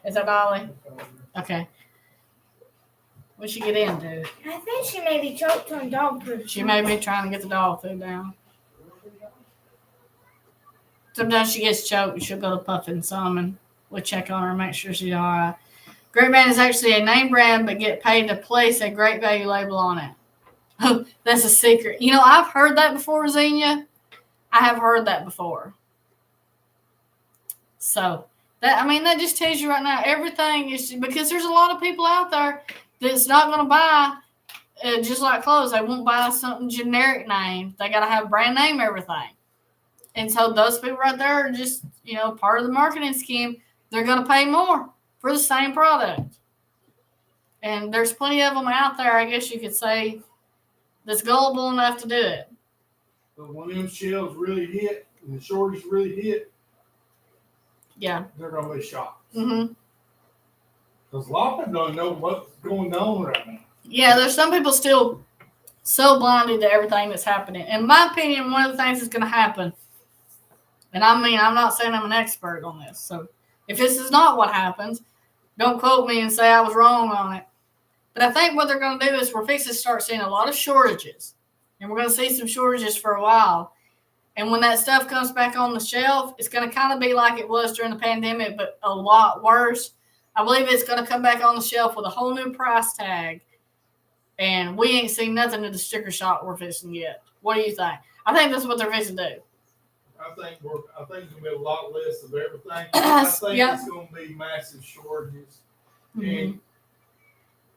Speaker 1: Is that Dolly? Okay. What'd she get into?
Speaker 2: I think she may be choked on dog food.
Speaker 1: She may be trying to get the dog food down. Sometimes she gets choked and she'll go to Puffin some, and we'll check on her and make sure she's all right. Great Brand is actually a name brand, but get paid to place a Great Value label on it. Oh, that's a secret. I've heard that before, Xenia. I have heard that before. So, that just tells you right now, everything is, because there's a lot of people out there that's not going to buy, just like clothes. They won't buy something generic name. They got to have brand name everything. And so those people right there are just, part of the marketing scheme. They're going to pay more for the same product. And there's plenty of them out there, I guess you could say, that's gullible enough to do it.
Speaker 3: But when them shelves really hit and the shortage really hit,
Speaker 1: yeah,
Speaker 3: they're going to be shocked.
Speaker 1: Mm-hmm.
Speaker 3: Because a lot of people don't know what's going on right now.
Speaker 1: Yeah, there's some people still so blinded to everything that's happening. In my opinion, one of the things that's going to happen, and I'm not saying I'm an expert on this, so if this is not what happens, don't quote me and say I was wrong on it. But I think what they're going to do is we're fixing to start seeing a lot of shortages. And we're going to see some shortages for a while. And when that stuff comes back on the shelf, it's going to kind of be like it was during the pandemic, but a lot worse. I believe it's going to come back on the shelf with a whole new price tag. And we ain't seen nothing to the sticker shock we're fixing yet. What do you think? I think that's what they're fixing to do.
Speaker 3: I think it's going to be a lot less of everything. I think it's going to be massive shortages.
Speaker 1: Mm-hmm.
Speaker 3: And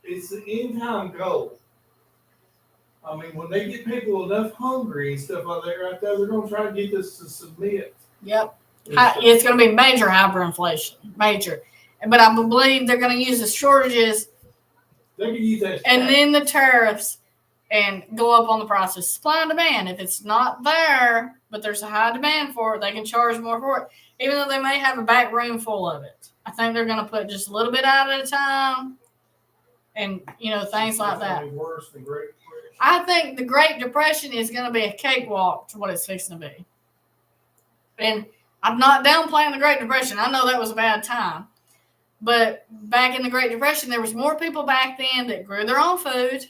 Speaker 3: it's the end time goal. When they get people enough hungry and stuff like that right there, they're going to try to get this to submit.
Speaker 1: Yep. It's going to be major hyperinflation. Major. But I believe they're going to use the shortages
Speaker 3: they can use that
Speaker 1: and then the tariffs and go up on the prices. Supply and demand. If it's not there, but there's a high demand for it, they can charge more for it, even though they may have a back room full of it. I think they're going to put just a little bit out at a time, and things like that.
Speaker 3: Worse than Great Depression.
Speaker 1: I think the Great Depression is going to be a cakewalk to what it's fixing to be. And I'm not downplaying the Great Depression. I know that was a bad time. But back in the Great Depression, there was more people back then that grew their own food,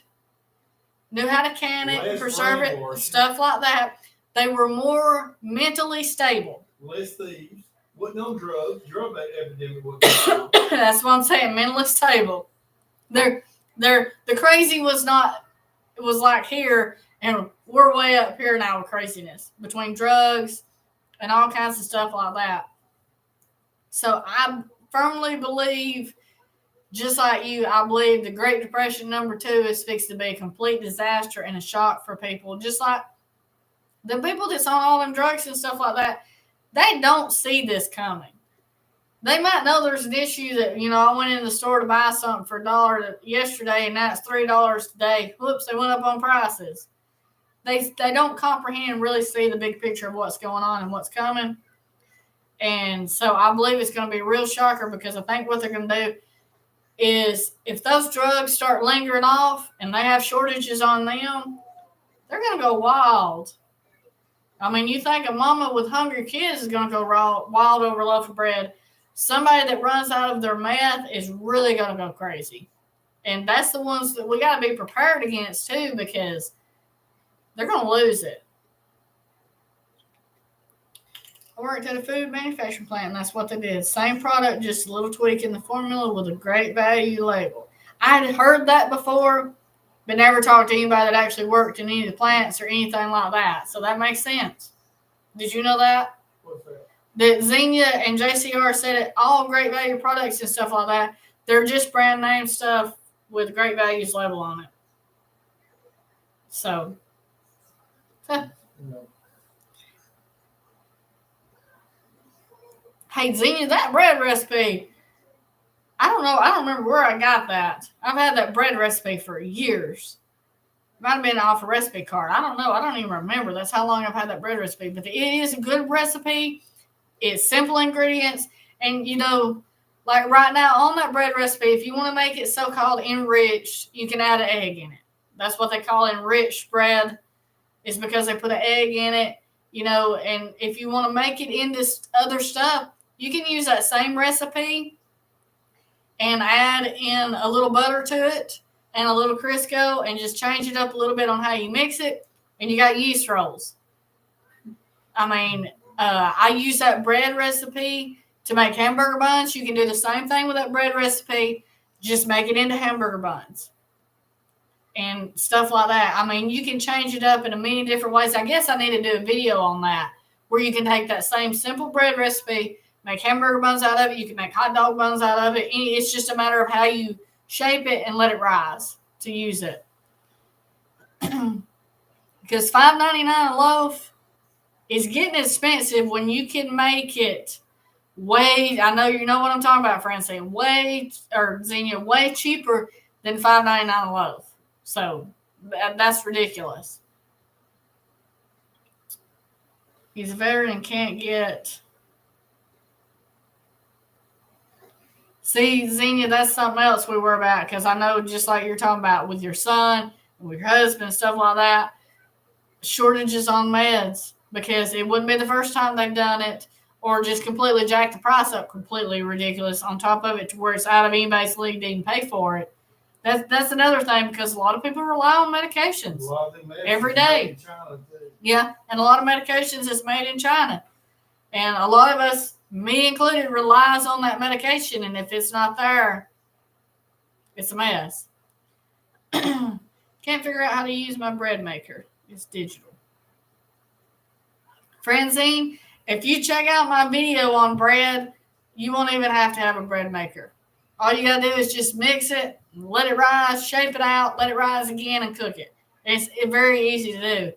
Speaker 1: knew how to can it, preserve it, stuff like that. They were more mentally stable.
Speaker 3: Less thieves. Wasn't on drugs. Drug epidemic wasn't.
Speaker 1: That's what I'm saying. Mentally stable. The crazy was not. It was like here, and we're way up here now with craziness between drugs and all kinds of stuff like that. So I firmly believe, just like you, I believe the Great Depression #2 is fixed to be a complete disaster and a shock for people. Just like the people that's on all them drugs and stuff like that, they don't see this coming. They might know there's an issue that, I went in the store to buy something for $1 yesterday and now it's $3 today. Whoops, they went up on prices. They don't comprehend and really see the big picture of what's going on and what's coming. And so I believe it's going to be a real shocker, because I think what they're going to do is, if those drugs start lingering off and they have shortages on them, they're going to go wild. I mean, you think a mama with hungry kids is going to go wild over a loaf of bread. Somebody that runs out of their meth is really going to go crazy. And that's the ones that we got to be prepared against too, because they're going to lose it. I worked at a food manufacturing plant, and that's what they did. Same product, just a little tweak in the formula with a great value label. I had heard that before, but never talked to anybody that actually worked in any of the plants or anything like that. So that makes sense. Did you know that?
Speaker 3: What's that?
Speaker 1: That Xenia and JCR said it, all great value products and stuff like that, they're just brand name stuff with great values label on it. So,
Speaker 3: No.
Speaker 1: hey, Xenia, that bread recipe, I don't know. I don't remember where I got that. I've had that bread recipe for years. It might have been off a recipe card. I don't know. I don't even remember. That's how long I've had that bread recipe. But it is a good recipe. It's simple ingredients. And, like right now on that bread recipe, if you want to make it so-called enriched, you can add an egg in it. That's what they call enriched bread, is because they put an egg in it, and if you want to make it into other stuff, you can use that same recipe and add in a little butter to it and a little Crisco and just change it up a little bit on how you mix it, and you got yeast rolls. I mean, I use that bread recipe to make hamburger buns. You can do the same thing with that bread recipe, just make it into hamburger buns and stuff like that. I mean, you can change it up in a many different ways. I guess I need to do a video on that, where you can take that same simple bread recipe, make hamburger buns out of it. You can make hot dog buns out of it. It's just a matter of how you shape it and let it rise to use it. Because $5.99 a loaf is getting expensive when you can make it way, I know you know what I'm talking about, Francine, Xenia, way cheaper than $5.99 a loaf. So that's ridiculous. He's a veteran and can't get. See, Xenia, that's something else we worry about, because I know, just like you're talking about with your son, with your husband, stuff like that, shortages on meds, because it wouldn't be the first time they've done it, or just completely jack the price up completely ridiculous on top of it to where it's out of anybody's league to even pay for it. That's another thing, because a lot of people rely on medications every day. Yeah, and a lot of medications is made in China. And a lot of us, me included, relies on that medication, and if it's not there, it's a mess. Can't figure out how to use my bread maker. It's digital. Francine, if you check out my video on bread, you won't even have to have a bread maker. All you got to do is just mix it, let it rise, shape it out, let it rise again, and cook it. It's very easy to do.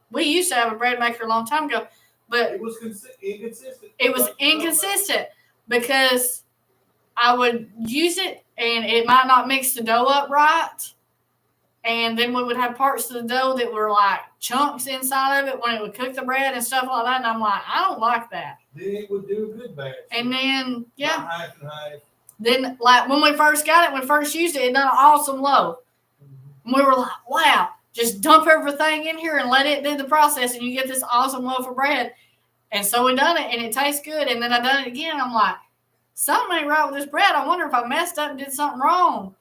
Speaker 1: We used to have a bread maker a long time ago, but
Speaker 3: it was inconsistent.
Speaker 1: It was inconsistent because I would use it, and it might not mix the dough up right, And then we would have parts of the dough that were like chunks inside of it when it would cook the bread and stuff like that. And I'm like, I don't like that.
Speaker 4: Then it would do a good batch.
Speaker 1: And then, yeah.
Speaker 4: Half and half.
Speaker 1: Then, like, when we first got it, when we first used it, it done an awesome loaf. And we were like, wow, just dump everything in here and let it do the process, and you get this awesome loaf of bread. And so we done it, and it tastes good. And then I done it again. I'm like, something ain't right with this bread. I wonder if I messed up and did something wrong.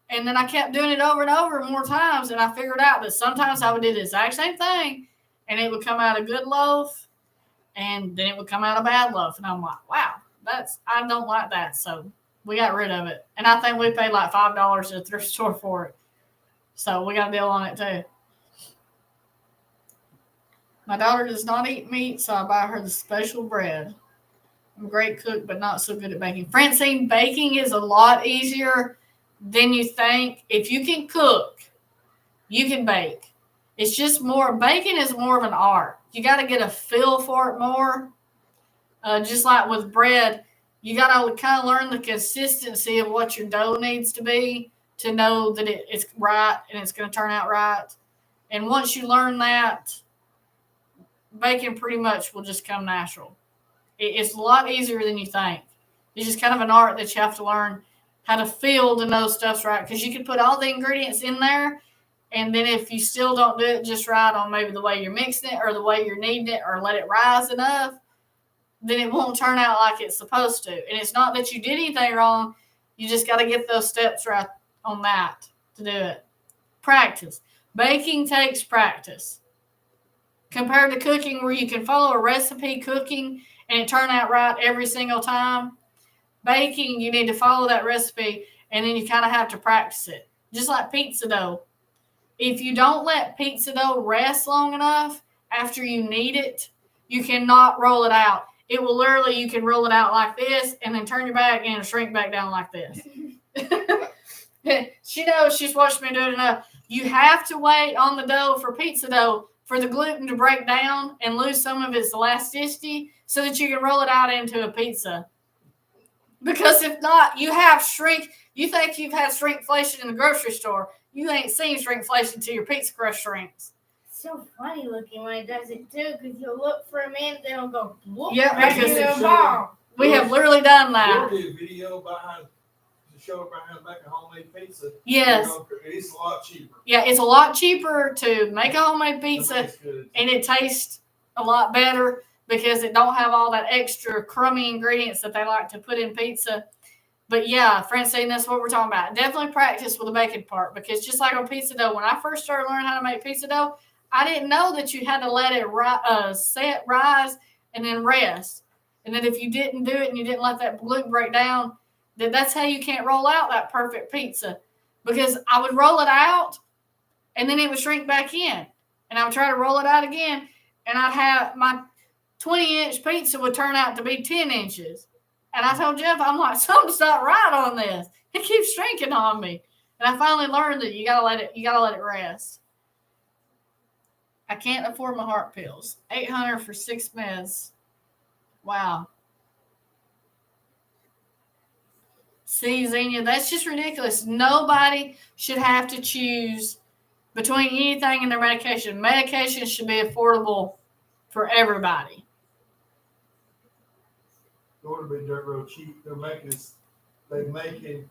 Speaker 1: And then I kept doing it over and over more times, and I figured out that sometimes I would do the exact same thing, and it would come out a good loaf, and then it would come out a bad loaf. And I'm like, wow, I don't like that. So we got rid of it. And I think we paid like $5 at the thrift store for it. So we got a deal on it too. My daughter does not eat meat, so I buy her the special bread. I'm a great cook, but not so good at baking. Francine, baking is a lot easier than you think. If you can cook, you can bake. It's just baking is more of an art. You got to get a feel for it more. Just like with bread, you got to kind of learn the consistency of what your dough needs to be to know that it's right and it's going to turn out right. And once you learn that, baking pretty much will just come natural. It's a lot easier than you think. It's just kind of an art that you have to learn how to feel to know stuff's right. Because you can put all the ingredients in there, and then if you still don't do it just right on maybe the way you're mixing it or the way you're kneading it or let it rise enough, then it won't turn out like it's supposed to. And it's not that you did anything wrong. You just got to get those steps right on that to do it. Practice. Baking takes practice. Compared to cooking, where you can follow a recipe cooking and it turn out right every single time, baking, you need to follow that recipe and then you kind of have to practice it. Just like pizza dough. If you don't let pizza dough rest long enough after you knead it, you cannot roll it out. It will literally, you can roll it out like this and then turn your back and it'll shrink back down like this. She knows, she's watched me do it enough. You have to wait on the dough for pizza dough for the gluten to break down and lose some of its elasticity so that you can roll it out into a pizza. Because if not, you have shrink. You think you've had shrinkflation in the grocery store. You ain't seen shrinkflation till your pizza crust shrinks.
Speaker 2: It's so funny looking when it does it too, because you'll look for a minute, then it'll go whoop,
Speaker 1: Yeah,
Speaker 2: right
Speaker 1: because
Speaker 2: into a ball.
Speaker 1: We have literally done that.
Speaker 4: We'll do a video about how to show everybody how to make a homemade pizza.
Speaker 1: Yes.
Speaker 4: It's a lot cheaper.
Speaker 1: Yeah, it's a lot cheaper to make a homemade pizza,
Speaker 4: It tastes good.
Speaker 1: and it tastes a lot better because it don't have all that extra crummy ingredients that they like to put in pizza. But yeah, Francine, that's what we're talking about. Definitely practice with the baking part, because just like on pizza dough, when I first started learning how to make pizza dough, I didn't know that you had to let it rise, and then rest. And then if you didn't do it and you didn't let that gluten break down, then that's how you can't roll out that perfect pizza. Because I would roll it out, and then it would shrink back in. And I would try to roll it out again, and I'd have my 20-inch pizza would turn out to be 10 inches. And I told Jeff, I'm like, something's not right on this. It keeps shrinking on me. And I finally learned that you gotta let it rest. I can't afford my heart pills. $800 for 6 meds. Wow. See, Xenia, that's just ridiculous. Nobody should have to choose between anything and their medication. Medication should be affordable for everybody.
Speaker 4: It ought to be dirt road cheap. They're making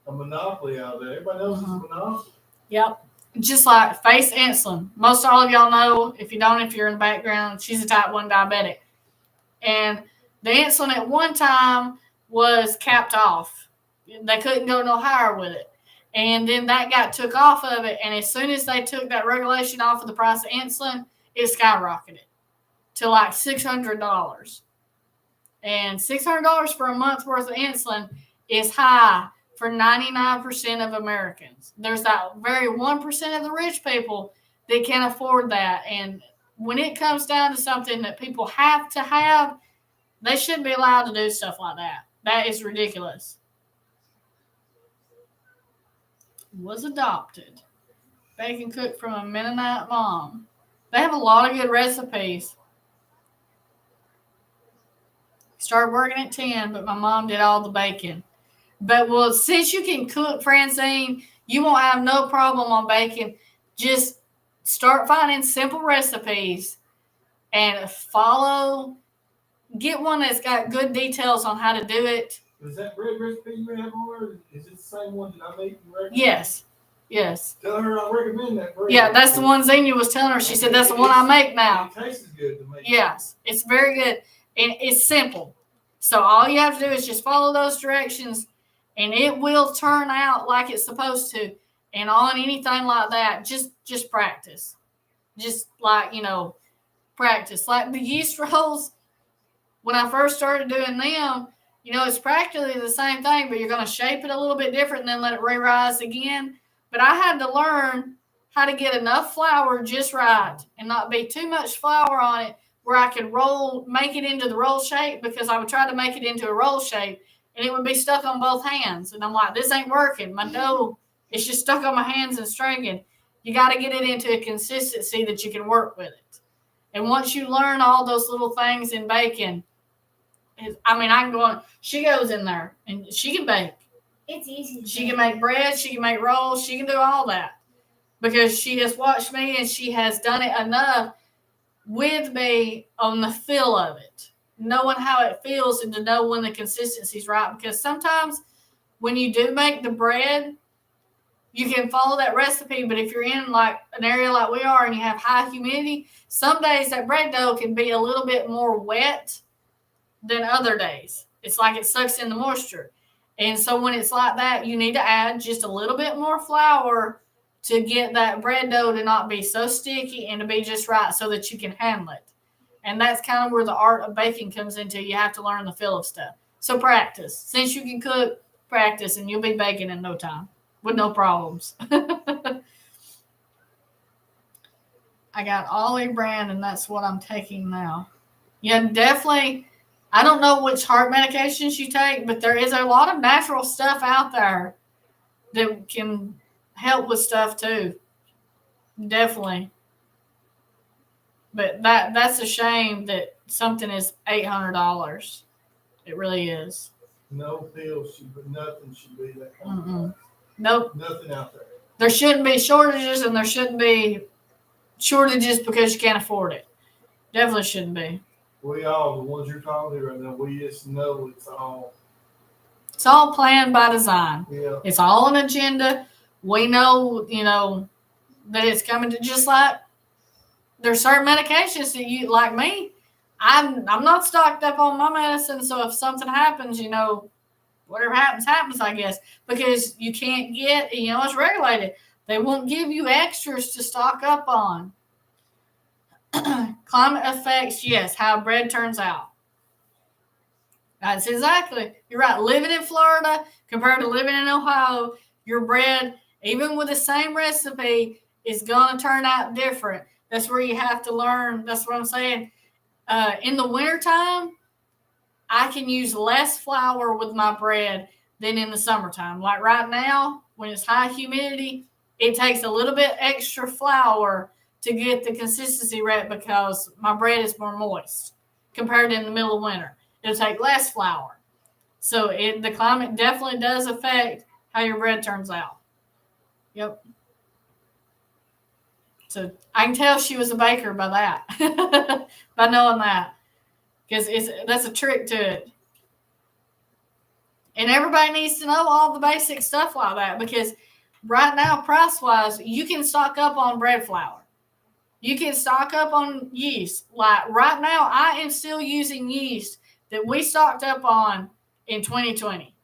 Speaker 4: a monopoly out of it. Everybody knows it's a monopoly.
Speaker 1: Yep. Just like face insulin. Most all of y'all know, if you don't, if you're in the background, she's a type 1 diabetic. And the insulin at one time was capped off. They couldn't go no higher with it. And then that got took off of it. And as soon as they took that regulation off of the price of insulin, it skyrocketed to like $600. And $600 for a month's worth of insulin is high for 99% of Americans. There's that very 1% of the rich people that can afford that. And when it comes down to something that people have to have, they shouldn't be allowed to do stuff like that. That is ridiculous. Was adopted. Bacon cooked from a Mennonite mom. They have a lot of good recipes. Started working at 10, but my mom did all the baking. But, well, since you can cook, Francine, You won't have no problem on baking. Just start finding simple recipes and follow. Get one that's got good details on how to do it.
Speaker 4: Is that bread recipe you have on there? Is it the same one that I make?
Speaker 1: Yes. Yes.
Speaker 4: Tell her I recommend that bread.
Speaker 1: Yeah, that's the one Xenia was telling her. She said that's the one I make now.
Speaker 4: It tastes good to me.
Speaker 1: Yes, it's very good. And it's simple. So all you have to do is just follow those directions and it will turn out like it's supposed to. And on anything like that, just practice. Just like, practice. Like the yeast rolls, when I first started doing them, it's practically the same thing, but you're going to shape it a little bit different and then let it re-rise again. But I had to learn how to get enough flour just right and not be too much flour on it where I could make it into the roll shape, because I would try to make it into a roll shape and it would be stuck on both hands. And I'm like, this ain't working. My dough is just stuck on my hands and stringing. You got to get it into a consistency that you can work with it. And once you learn all those little things in baking, she goes in there and she can bake.
Speaker 2: It's easy.
Speaker 1: She can make bread. She can make rolls. She can do all that because she has watched me and she has done it enough with me on the feel of it, knowing how it feels and to know when the consistency is right. Because sometimes when you do make the bread, you can follow that recipe, but if you're in like an area like we are and you have high humidity, some days that bread dough can be a little bit more wet than other days. It's like it sucks in the moisture. And so when it's like that, you need to add just a little bit more flour to get that bread dough to not be so sticky and to be just right so that you can handle it. And that's kind of where the art of baking comes into. You have to learn the feel of stuff. So practice. Since you can cook, practice, and you'll be baking in no time with no problems. I got Ollie brand, and that's what I'm taking now. Yeah, definitely. I don't know which heart medications you take, but there is a lot of natural stuff out there that can help with stuff too. Definitely. But that's a shame that something is $800. It really is.
Speaker 4: No pills, nothing should be that kind of price.
Speaker 1: Nope.
Speaker 4: Nothing out there.
Speaker 1: There shouldn't be shortages, and there shouldn't be shortages because you can't afford it. Definitely shouldn't be.
Speaker 4: We all, the ones you're talking to right now, we just know it's
Speaker 1: all planned by design.
Speaker 4: Yeah.
Speaker 1: It's all an agenda. We know, that it's coming to, just like there's certain medications that you, like me, I'm not stocked up on my medicine. So if something happens, whatever happens, I guess, because you can't get, it's regulated. They won't give you extras to stock up on. Climate affects, yes, how bread turns out. That's exactly. You're right. Living in Florida compared to living in Ohio, your bread, even with the same recipe, is going to turn out different. That's where you have to learn. That's what I'm saying. In the wintertime, I can use less flour with my bread than in the summertime. Like right now, when it's high humidity, it takes a little bit extra flour to get the consistency right because my bread is more moist compared to in the middle of winter. It'll take less flour. So the climate definitely does affect how your bread turns out. Yep. So I can tell she was a baker by that, by knowing that, because that's a trick to it. And everybody needs to know all the basic stuff like that, because right now, price-wise, you can stock up on bread flour. You can stock up on yeast. Like right now, I am still using yeast that we stocked up on in 2020.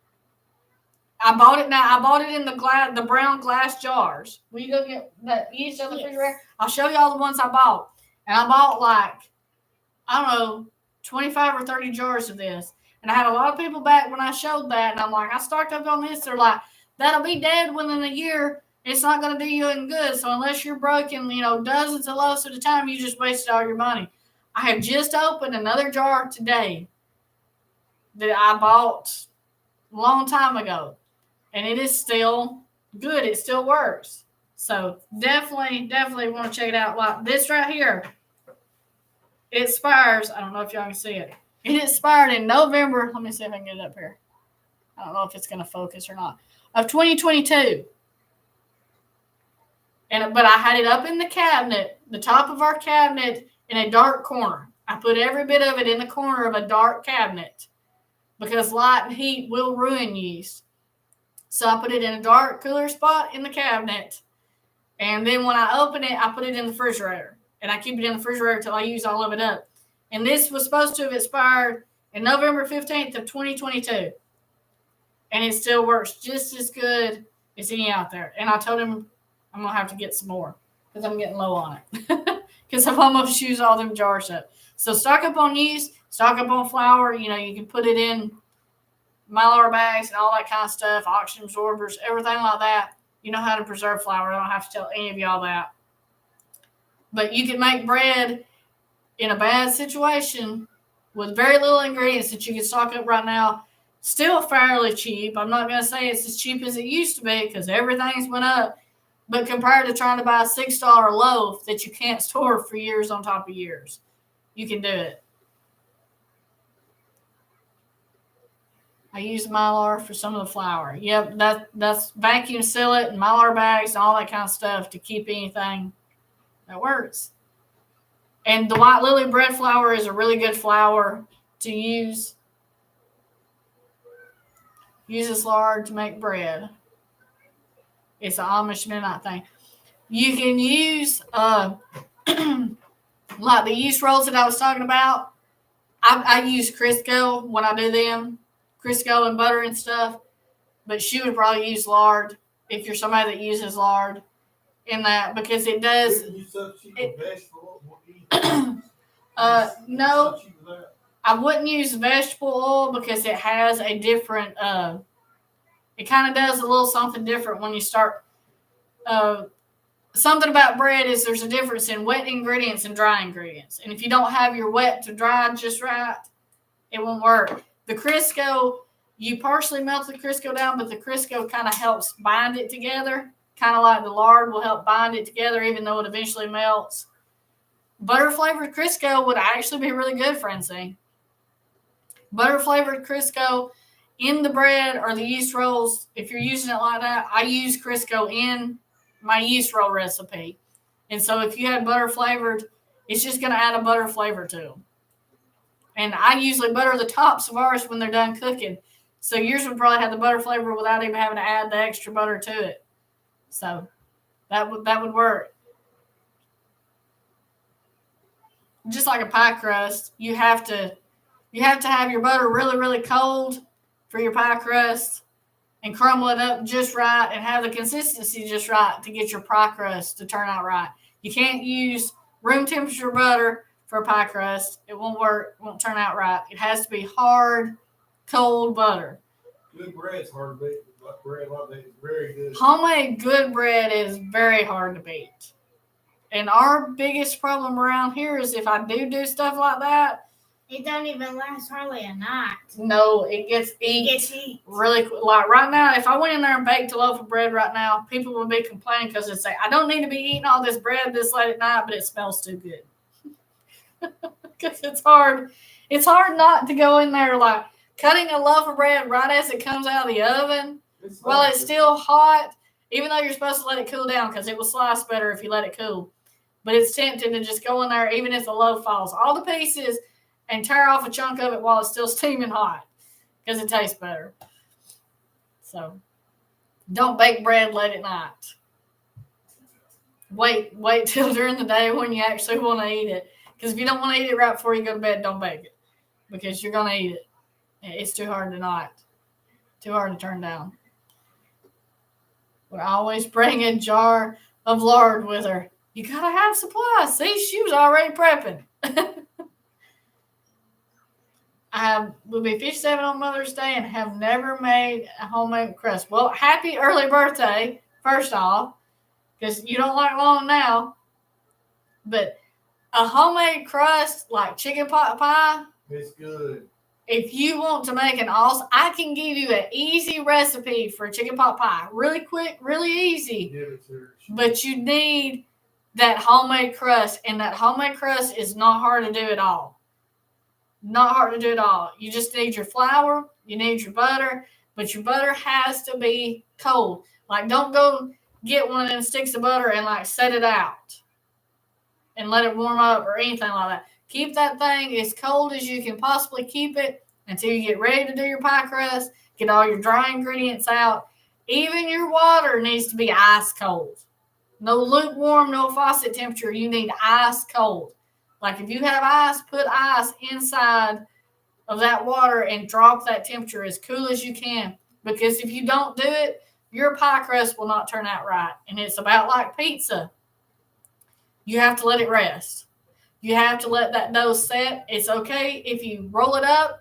Speaker 1: I bought it now. I bought it in the brown glass jars. Will you go get that yeast on the refrigerator? I'll show you all the ones I bought. And I bought 25 or 30 jars of this. And I had a lot of people back when I showed that. And I'm like, I stocked up on this. They're like, that'll be dead within a year. It's not going to do you any good. So unless you're broken, dozens of loaves at a time, you just wasted all your money. I have just opened another jar today that I bought a long time ago. And it is still good. It still works. So definitely want to check it out. Like this right here, it expires. I don't know if y'all can see it. It expired in November. Let me see if I can get it up here. I don't know if it's going to focus or not. Of 2022. But I had it up in the cabinet, the top of our cabinet, in a dark corner. I put every bit of it in the corner of a dark cabinet because light and heat will ruin yeast. So I put it in a dark, cooler spot in the cabinet. And then when I open it, I put it in the refrigerator. And I keep it in the refrigerator until I use all of it up. And this was supposed to have expired in November 15th of 2022. And it still works just as good as any out there. And I told him I'm going to have to get some more because I'm getting low on it. Because I've almost used all them jars up. So stock up on yeast, stock up on flour. You know, you can put it in Mylar bags and all that kind of stuff, oxygen absorbers, everything like that. You know how to preserve flour. I don't have to tell any of y'all that. But you can make bread in a bad situation with very little ingredients that you can stock up right now. Still fairly cheap. I'm not going to say it's as cheap as it used to be because everything's went up. But compared to trying to buy a $6 loaf that you can't store for years on top of years, you can do it. I use Mylar for some of the flour. Yep, that's vacuum seal it and Mylar bags and all that kind of stuff to keep anything that works. And the White Lily bread flour is a really good flour to use. Use this lard to make bread. It's an Amish Midnight thing. You can use like the yeast rolls that I was talking about. I use Crisco when I do them. Crisco and butter and stuff. But she would probably use lard if you're somebody that uses lard in that because it does.
Speaker 4: You substitute vegetable
Speaker 1: No, I wouldn't use vegetable oil because it has a different it kind of does a little something different when you start. Something about bread is there's a difference in wet ingredients and dry ingredients. And if you don't have your wet to dry just right, it won't work. The Crisco, you partially melt the Crisco down, but the Crisco kind of helps bind it together. Kind of like the lard will help bind it together, even though it eventually melts. Butter flavored Crisco would actually be really good, Francine. Butter flavored Crisco in the bread or the yeast rolls, if you're using it like that, I use Crisco in my yeast roll recipe. And so if you had butter flavored, it's just going to add a butter flavor to them. And I usually butter the tops of ours when they're done cooking. So yours would probably have the butter flavor without even having to add the extra butter to it. So that would work. Just like a pie crust, you have to have your butter really, really cold for your pie crust and crumble it up just right and have the consistency just right to get your pie crust to turn out right. You can't use room temperature butter for a pie crust. It won't work. It won't turn out right. It has to be hard, cold butter.
Speaker 4: Good bread's hard to beat. Bread like that is very good.
Speaker 1: Homemade good bread is very hard to beat. And our biggest problem around here is if I do stuff like that,
Speaker 2: it don't even last hardly a night.
Speaker 1: No, it gets eaten really quick. Like right now, if I went in there and baked a loaf of bread right now, people would be complaining because they'd say, I don't need to be eating all this bread this late at night, but it smells too good. Because it's hard. It's hard not to go in there like cutting a loaf of bread right as it comes out of the oven while it's still hot, even though you're supposed to let it cool down because it will slice better if you let it cool. But it's tempting to just go in there, even if the loaf falls, all the pieces, and tear off a chunk of it while it's still steaming hot because it tastes better. So don't bake bread late at night. Wait till during the day when you actually want to eat it. Because if you don't want to eat it right before you go to bed, don't bake it. Because you're going to eat it. It's too hard to not. Too hard to turn down. Would always bring a jar of lard with her. You got to have supplies. See, she was already prepping. I will be 57 on Mother's Day and have never made a homemade crust. Well, happy early birthday, first off, because you don't like long now. But a homemade crust like chicken pot pie.
Speaker 4: It's good.
Speaker 1: If you want to make an awesome, I can give you an easy recipe for chicken pot pie. Really quick, really easy.
Speaker 4: Give it to her.
Speaker 1: But you need that homemade crust, and that homemade crust is not hard to do at all. Not hard to do at all. You just need your flour, you need your butter, but your butter has to be cold. Like don't go get one of them sticks of butter and like set it out and let it warm up or anything like that. Keep that thing as cold as you can possibly keep it until you get ready to do your pie crust. Get all your dry ingredients out. Even your water needs to be ice cold. No lukewarm, no faucet temperature. You need ice cold. Like if you have ice, put ice inside of that water and drop that temperature as cool as you can. Because if you don't do it, your pie crust will not turn out right. And it's about like pizza. You have to let it rest. You have to let that dough set. It's okay if you roll it up,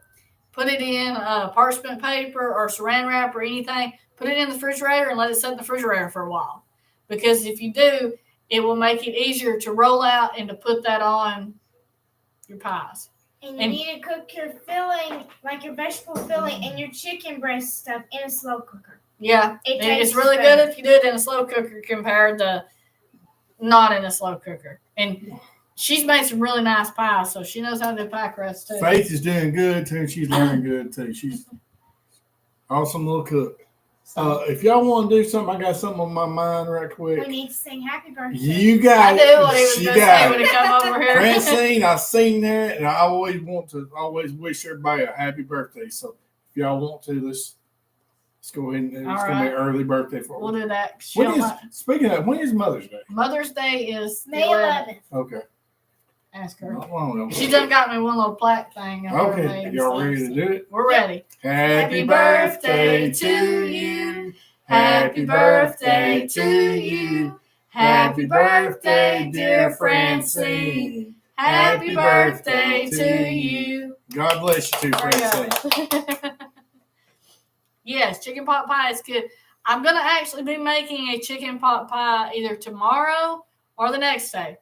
Speaker 1: put it in parchment paper or saran wrap or anything, put it in the refrigerator and let it sit in the refrigerator for a while. Because if you do, it will make it easier to roll out and to put that on your pies.
Speaker 2: And you need to cook your filling, like your vegetable filling and your chicken breast stuff in a slow cooker.
Speaker 1: Yeah, it's really good if you do it in a slow cooker compared to not in a slow cooker. And she's made some really nice pies, so she knows how to do pie crust too.
Speaker 3: Faith is doing good too. She's learning good too. She's awesome little cook. If y'all want to do something, I got something on my mind right quick.
Speaker 2: We need to sing happy birthday.
Speaker 3: You got
Speaker 1: I
Speaker 3: it.
Speaker 1: knew what he was
Speaker 3: You
Speaker 1: going to
Speaker 3: got
Speaker 1: say
Speaker 3: it.
Speaker 1: when he come over here.
Speaker 3: Francine, I seen that, and I always wish everybody a happy birthday. So if y'all want to, let's go ahead and it's
Speaker 1: All
Speaker 3: gonna be
Speaker 1: right.
Speaker 3: an early birthday for
Speaker 1: We'll
Speaker 3: you.
Speaker 1: do that.
Speaker 3: Speaking of, when is Mother's Day?
Speaker 1: Mother's Day is
Speaker 2: May 11th.
Speaker 3: Okay.
Speaker 1: Ask her.
Speaker 3: Well,
Speaker 1: She done got me one little plaque thing. of her
Speaker 3: okay.
Speaker 1: name,
Speaker 3: Y'all
Speaker 1: so
Speaker 3: ready to do it?
Speaker 1: We're ready.
Speaker 3: Happy birthday to you. Happy birthday to you. Happy birthday, dear Francine.
Speaker 1: Happy birthday to you.
Speaker 3: God bless you too,
Speaker 1: There you
Speaker 3: Francine.
Speaker 1: go. Yes, chicken pot pie is good. I'm going to actually be making a chicken pot pie either tomorrow or the next day.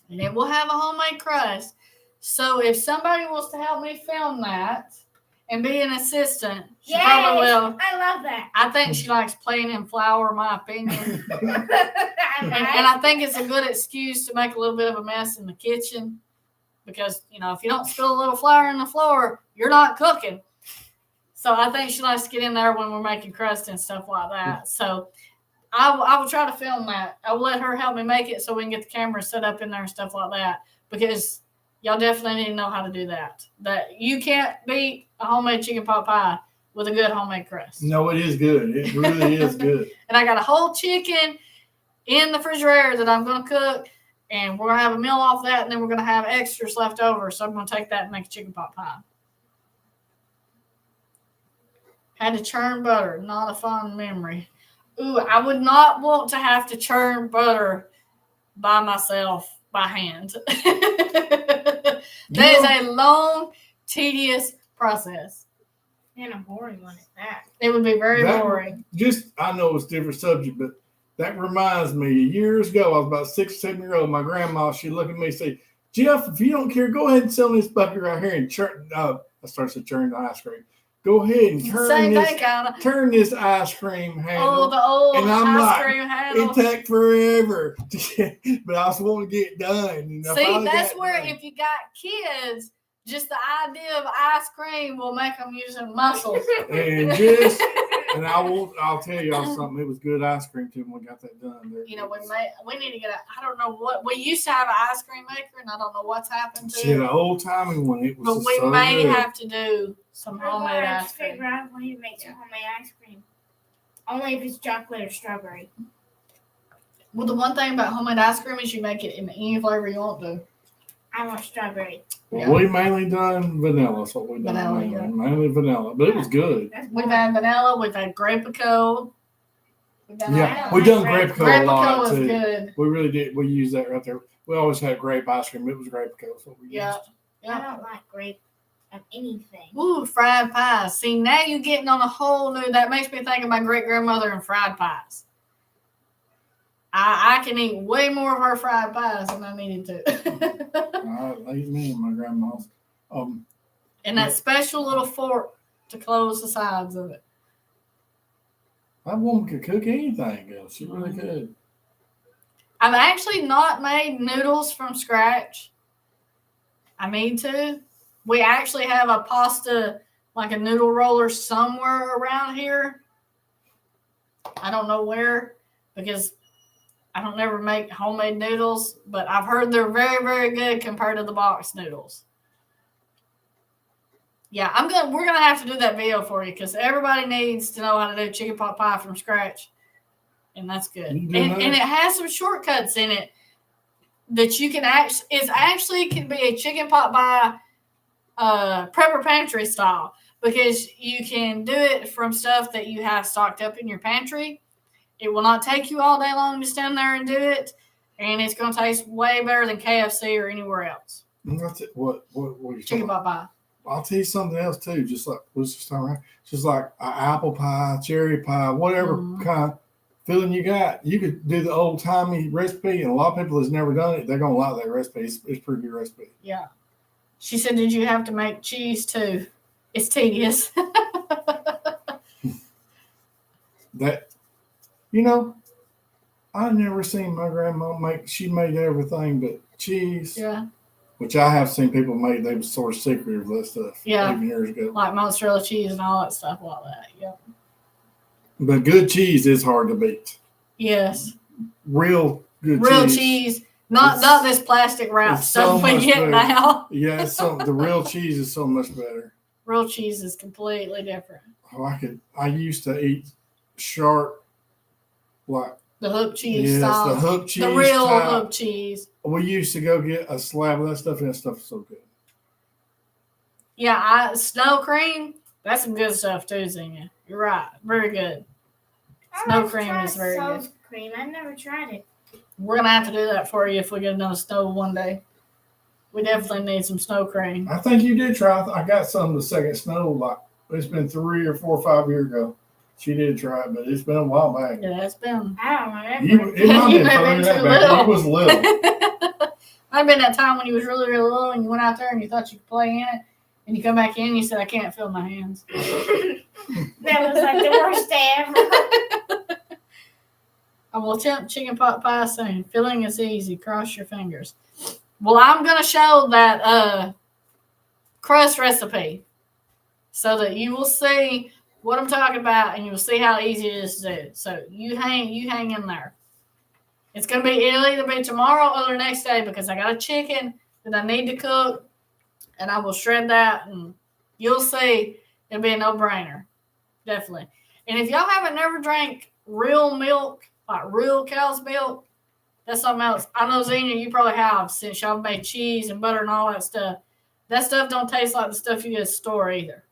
Speaker 1: And it will have a homemade crust. So if somebody wants to help me film that and be an assistant, she probably will.
Speaker 2: I love that.
Speaker 1: I think she likes playing in flour, my opinion. And
Speaker 2: I
Speaker 1: I think it's a good excuse to make a little bit of a mess in the kitchen. Because, if you don't spill a little flour in the floor, you're not cooking. So I think she likes to get in there when we're making crust and stuff like that. So I will try to film that. I will let her help me make it so we can get the camera set up in there and stuff like that. Because y'all definitely need to know how to do that. That you can't beat a homemade chicken pot pie with a good homemade crust.
Speaker 3: No, it is good. It really is good.
Speaker 1: And I got a whole chicken in the refrigerator that I'm going to cook. And we're going to have a meal off that. And then we're going to have extras left over. So I'm going to take that and make a chicken pot pie. Had to churn butter. Not a fond memory. Ooh, I would not want to have to churn butter by myself, by hand. That is a long, tedious process.
Speaker 2: And a boring one at that.
Speaker 1: It would be very
Speaker 3: That-
Speaker 1: boring.
Speaker 3: I know it's a different subject, but that reminds me, years ago, I was about 6 or 7 years old. My grandma, she'd look at me and say, Jeff, if you don't care, go ahead and sell me this bucket right here and churn. I started to churn the ice cream. Go ahead and
Speaker 1: Same thing, kind of.
Speaker 3: turn this ice cream handle.
Speaker 1: Oh, the old
Speaker 3: And I'm
Speaker 1: ice
Speaker 3: like,
Speaker 1: cream handle.
Speaker 3: It take forever, but I just want to get it done. And I
Speaker 1: See,
Speaker 3: finally
Speaker 1: that's
Speaker 3: got it
Speaker 1: where
Speaker 3: done.
Speaker 1: if you got kids, just the idea of ice cream will make them use their muscles.
Speaker 3: And I'll tell y'all something. It was good ice cream too when we got that done. There.
Speaker 1: We need to get I don't know what we used to have an ice cream maker, and I don't know what's happened to
Speaker 3: See,
Speaker 1: it.
Speaker 3: the old timey one. It was
Speaker 1: But
Speaker 3: just
Speaker 1: we
Speaker 3: so
Speaker 1: may
Speaker 3: good.
Speaker 1: have to do some
Speaker 2: We're
Speaker 1: homemade
Speaker 2: going to
Speaker 1: ice
Speaker 2: figure
Speaker 1: cream.
Speaker 2: out a way to make some homemade ice cream. Only if it's chocolate or strawberry.
Speaker 1: Well, the one thing about homemade ice cream is you make it in any flavor you want to.
Speaker 2: I want strawberry.
Speaker 1: Yeah.
Speaker 3: We mainly done vanilla. That's what we done.
Speaker 1: Vanilla,
Speaker 3: mainly.
Speaker 1: yeah.
Speaker 3: Mainly vanilla, but it was good.
Speaker 2: That's
Speaker 1: We've
Speaker 2: boring.
Speaker 1: had vanilla. We've had Grapico. We've done
Speaker 3: Yeah,
Speaker 2: I
Speaker 3: we
Speaker 2: don't
Speaker 3: done
Speaker 2: like
Speaker 3: Grapeco a lot
Speaker 1: Grapico is
Speaker 3: too.
Speaker 1: good.
Speaker 3: We really did. We used that right there. We always had grape ice cream. It was Grapeco. That's what we
Speaker 1: Yeah.
Speaker 3: used.
Speaker 2: I
Speaker 1: Yeah.
Speaker 2: don't like grape of anything.
Speaker 1: Ooh, fried pies. See, now you're getting on a whole new. That makes me think of my great grandmother and fried pies. I can eat way more of her fried pies than I needed to.
Speaker 3: All right, leave me and my grandma's.
Speaker 1: And that special little fork to close the sides of it.
Speaker 3: That woman could cook anything, girl. She really
Speaker 1: Mm-hmm.
Speaker 3: could.
Speaker 1: I've actually not made noodles from scratch. I mean to. We actually have a pasta, like a noodle roller somewhere around here. I don't know where, because I don't never make homemade noodles, but I've heard they're very, very good compared to the box noodles. Yeah, we're gonna have to do that video for you because everybody needs to know how to do chicken pot pie from scratch. And that's good.
Speaker 3: You
Speaker 1: And,
Speaker 3: do that?
Speaker 1: and it has some shortcuts in it that you can can be a chicken pot pie prepper pantry style, because you can do it from stuff that you have stocked up in your pantry. It will not take you all day long to stand there and do it, and it's going to taste way better than KFC or anywhere else.
Speaker 3: That's it. What are you talking
Speaker 1: Chicken
Speaker 3: about?
Speaker 1: pot pie.
Speaker 3: I'll tell you something else too. Just like let's just talk about, just like an apple pie, cherry pie, whatever kind of filling you got. You could do the old timey recipe, and a lot of people that's never done it, they're gonna like that recipe. It's a pretty good recipe.
Speaker 1: Yeah. She said, "Did you have to make cheese too? It's tedious."
Speaker 3: That I never seen my grandma make. She made everything but cheese.
Speaker 1: Yeah.
Speaker 3: Which I have seen people make. They were sort of secretive of that stuff.
Speaker 1: Yeah.
Speaker 3: Even years ago.
Speaker 1: Like mozzarella cheese and all that stuff like that. Yep.
Speaker 3: But good cheese is hard to beat.
Speaker 1: Yes.
Speaker 3: Real good
Speaker 1: Real cheese. Not this plastic wrap
Speaker 3: it's
Speaker 1: stuff
Speaker 3: so
Speaker 1: we
Speaker 3: much
Speaker 1: get
Speaker 3: better.
Speaker 1: now.
Speaker 3: Yeah, the real cheese is so much better.
Speaker 1: Real cheese is completely different.
Speaker 3: Oh, I used to eat sharp, like
Speaker 1: The hook cheese
Speaker 3: yes,
Speaker 1: style.
Speaker 3: the hook cheese.
Speaker 1: The real
Speaker 3: type.
Speaker 1: hook cheese.
Speaker 3: We used to go get a slab of that stuff, and that stuff is so good.
Speaker 1: Yeah, snow cream. That's some good stuff too, Xenia. You're right. Very good. Snow cream is very good.
Speaker 2: Snow cream. I've never tried it.
Speaker 1: We're gonna have to do that for you if we get another snow one day. We definitely need some snow cream.
Speaker 3: I think you did try. I got some of the second snow. Like it's been 3 or 4 or 5 years ago. She did try it, but it's been a while back.
Speaker 1: Yeah, it's been.
Speaker 2: I don't remember.
Speaker 3: It might
Speaker 1: You
Speaker 3: have been
Speaker 1: may have been
Speaker 3: further
Speaker 1: too
Speaker 3: than that back.
Speaker 1: little.
Speaker 3: It was little.
Speaker 1: Might have been that time when you was really, really little and you went out there and you thought you could play in it, and you come back in and you said, "I can't feel my hands."
Speaker 2: That was like the worst day ever.
Speaker 1: I will attempt chicken pot pie soon. Filling is easy. Cross your fingers. Well, I'm going to show that crust recipe so that you will see what I'm talking about and you will see how easy it is to do. So you hang in there. It'll either be tomorrow or the next day because I got a chicken that I need to cook, and I will shred that, and you'll see it'll be a no-brainer. Definitely. And if y'all haven't never drank real milk, like real cow's milk, that's something else. I know, Xenia, you probably have, since y'all made cheese and butter and all that stuff. That stuff don't taste like the stuff you get at the store either.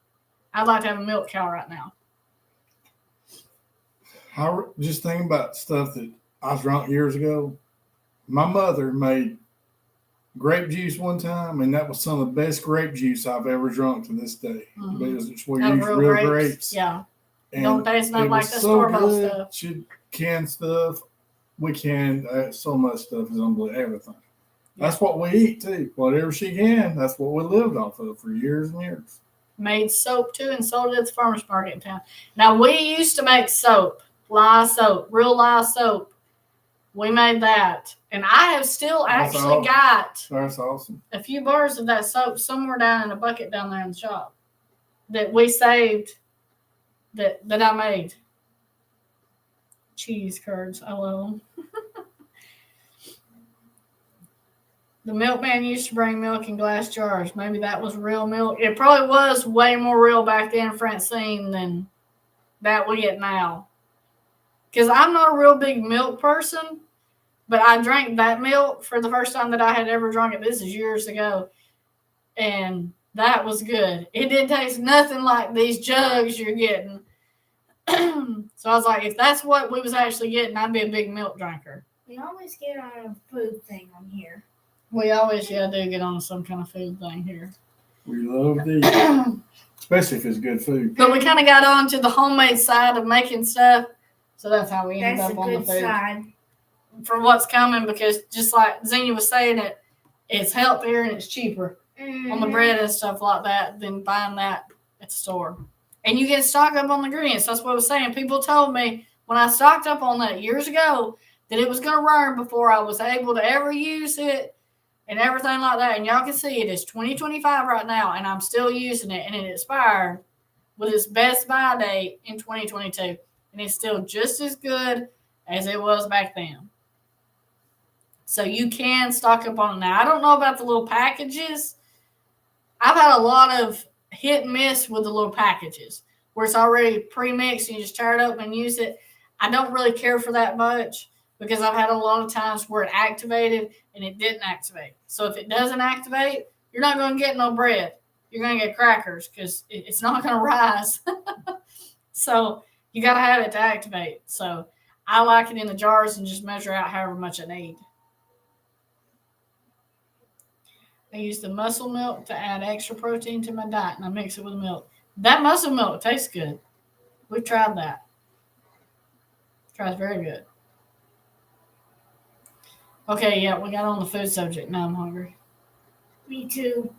Speaker 1: I'd like to have a milk cow right now.
Speaker 3: Just thinking about stuff that I drunk years ago. My mother made grape juice one time, and that was some of the best grape juice I've ever drunk to this day.
Speaker 1: Mhm.
Speaker 3: Because we
Speaker 1: Out of
Speaker 3: use real grapes.
Speaker 1: Yeah.
Speaker 3: And
Speaker 1: Don't taste nothing
Speaker 3: it
Speaker 1: like
Speaker 3: was
Speaker 1: the
Speaker 3: so
Speaker 1: store-bought
Speaker 3: good.
Speaker 1: stuff.
Speaker 3: She canned stuff. We canned so much stuff is unbelievable. Everything. That's what we eat too. Whatever she can, that's what we lived off of for years and years.
Speaker 1: Made soap too and sold it at the farmer's market in town. Now, we used to make soap, lye soap, real lye soap. We made that. And I have still
Speaker 3: That's
Speaker 1: actually
Speaker 3: awesome.
Speaker 1: got
Speaker 3: That's awesome.
Speaker 1: a few bars of that soap somewhere down in a bucket down there in the shop that we saved that I made. Cheese curds. I love them. The milkman used to bring milk in glass jars. Maybe that was real milk. It probably was way more real back then, Francine, than that we get now. Because I'm not a real big milk person, but I drank that milk for the first time that I had ever drunk it. This is years ago. And that was good. It didn't taste nothing like these jugs you're getting. So I was like, if that's what we was actually getting, I'd be a big milk drinker.
Speaker 2: We always get on a food thing on here.
Speaker 1: We always, do get on some kind of food thing here.
Speaker 3: We love to eat, especially if it's good food.
Speaker 1: But we kind of got on to the homemade side of making stuff. So that's how we ended
Speaker 2: That's a
Speaker 1: up on the
Speaker 2: good
Speaker 1: food.
Speaker 2: side.
Speaker 1: For what's coming, because just like Xenia was saying, it's healthier and it's cheaper on the bread and stuff like that than buying that at the store. And you can stock up on the ingredients. That's what I was saying. People told me when I stocked up on that years ago that it was going to run before I was able to ever use it and everything like that. And y'all can see it is 2025 right now, and I'm still using it, and it expired with its best buy date in 2022. And it's still just as good as it was back then. So you can stock up on it now. I don't know about the little packages. I've had a lot of hit and miss with the little packages where it's already pre-mixed and you just tear it up and use it. I don't really care for that much because I've had a lot of times where it activated and it didn't activate. So if it doesn't activate, you're not going to get no bread. You're going to get crackers because it's not going to rise. So you got to have it to activate. So I like it in the jars and just measure out however much I need. I use the muscle milk to add extra protein to my diet, and I mix it with milk. That muscle milk tastes good. We've tried that. Tries very good. Okay, yeah, we got on the food subject. Now I'm hungry.
Speaker 2: Me too.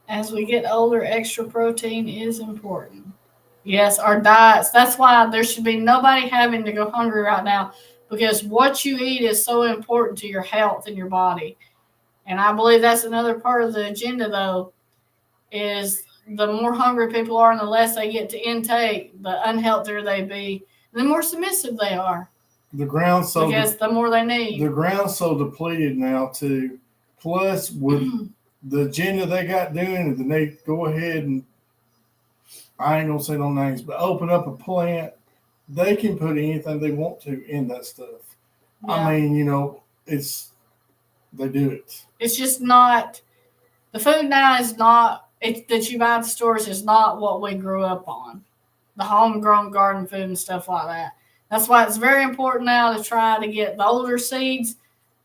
Speaker 1: As we get older, extra protein is important. Yes, our diets. That's why there should be nobody having to go hungry right now because what you eat is so important to your health and your body. And I believe that's another part of the agenda, though, is the more hungry people are and the less they get to intake, the unhealthier they be, the more submissive they are.
Speaker 3: The ground's so
Speaker 1: because the more they need.
Speaker 3: the ground's so depleted now too. Plus, with the agenda they got doing, then they go ahead and I ain't gonna say no names, but open up a plant. They can put anything they want to in that stuff.
Speaker 1: Yeah.
Speaker 3: I mean, they do it.
Speaker 1: It's just not, the food now is not, that you buy at the stores is not what we grew up on. The homegrown garden food and stuff like that. That's why it's very important now to try to get the older seeds,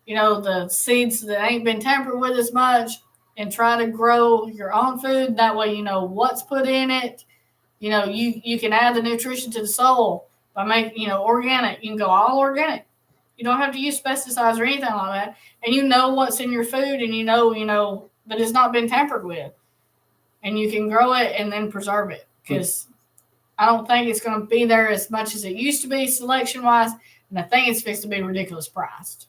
Speaker 1: the seeds that ain't been tampered with as much, and try to grow your own food. That way you know what's put in it. You can add the nutrition to the soil by making, organic. You can go all organic. You don't have to use pesticides or anything like that. And you know what's in your food and you know that it's not been tampered with. And you can grow it and then preserve it. Because I don't think it's going to be there as much as it used to be selection-wise. And I think it's fixed to be ridiculous priced.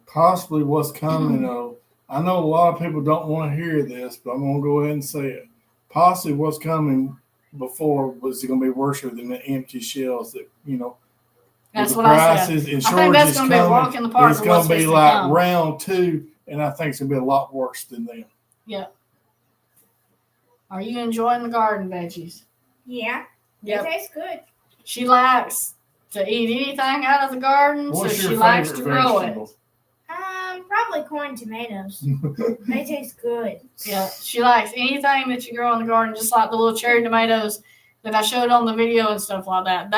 Speaker 3: Possibly what's coming, though. I know a lot of people don't want to hear this, but I'm going to go ahead and say it. Possibly what's coming before was going to be worse than the empty shells that,
Speaker 1: That's
Speaker 3: with
Speaker 1: what
Speaker 3: the
Speaker 1: I
Speaker 3: prices
Speaker 1: said.
Speaker 3: and
Speaker 1: I think that's
Speaker 3: shortages
Speaker 1: going to be a walk
Speaker 3: coming,
Speaker 1: in the park.
Speaker 3: it's
Speaker 1: for
Speaker 3: going
Speaker 1: what's
Speaker 3: to be
Speaker 1: fixing
Speaker 3: like
Speaker 1: come.
Speaker 3: round 2, and I think it's going to be a lot worse than them.
Speaker 1: Yeah. Are you enjoying the garden veggies?
Speaker 2: Yeah.
Speaker 1: Yep.
Speaker 2: It tastes good.
Speaker 1: She likes to eat anything out of the garden,
Speaker 3: What's
Speaker 1: so
Speaker 3: your
Speaker 1: she likes to
Speaker 3: favorite
Speaker 1: grow
Speaker 3: vegetable?
Speaker 2: Probably corn and tomatoes. They taste good.
Speaker 1: it. Yeah, she likes anything that you grow in the garden, just like the little cherry tomatoes that I showed on the video and stuff like that.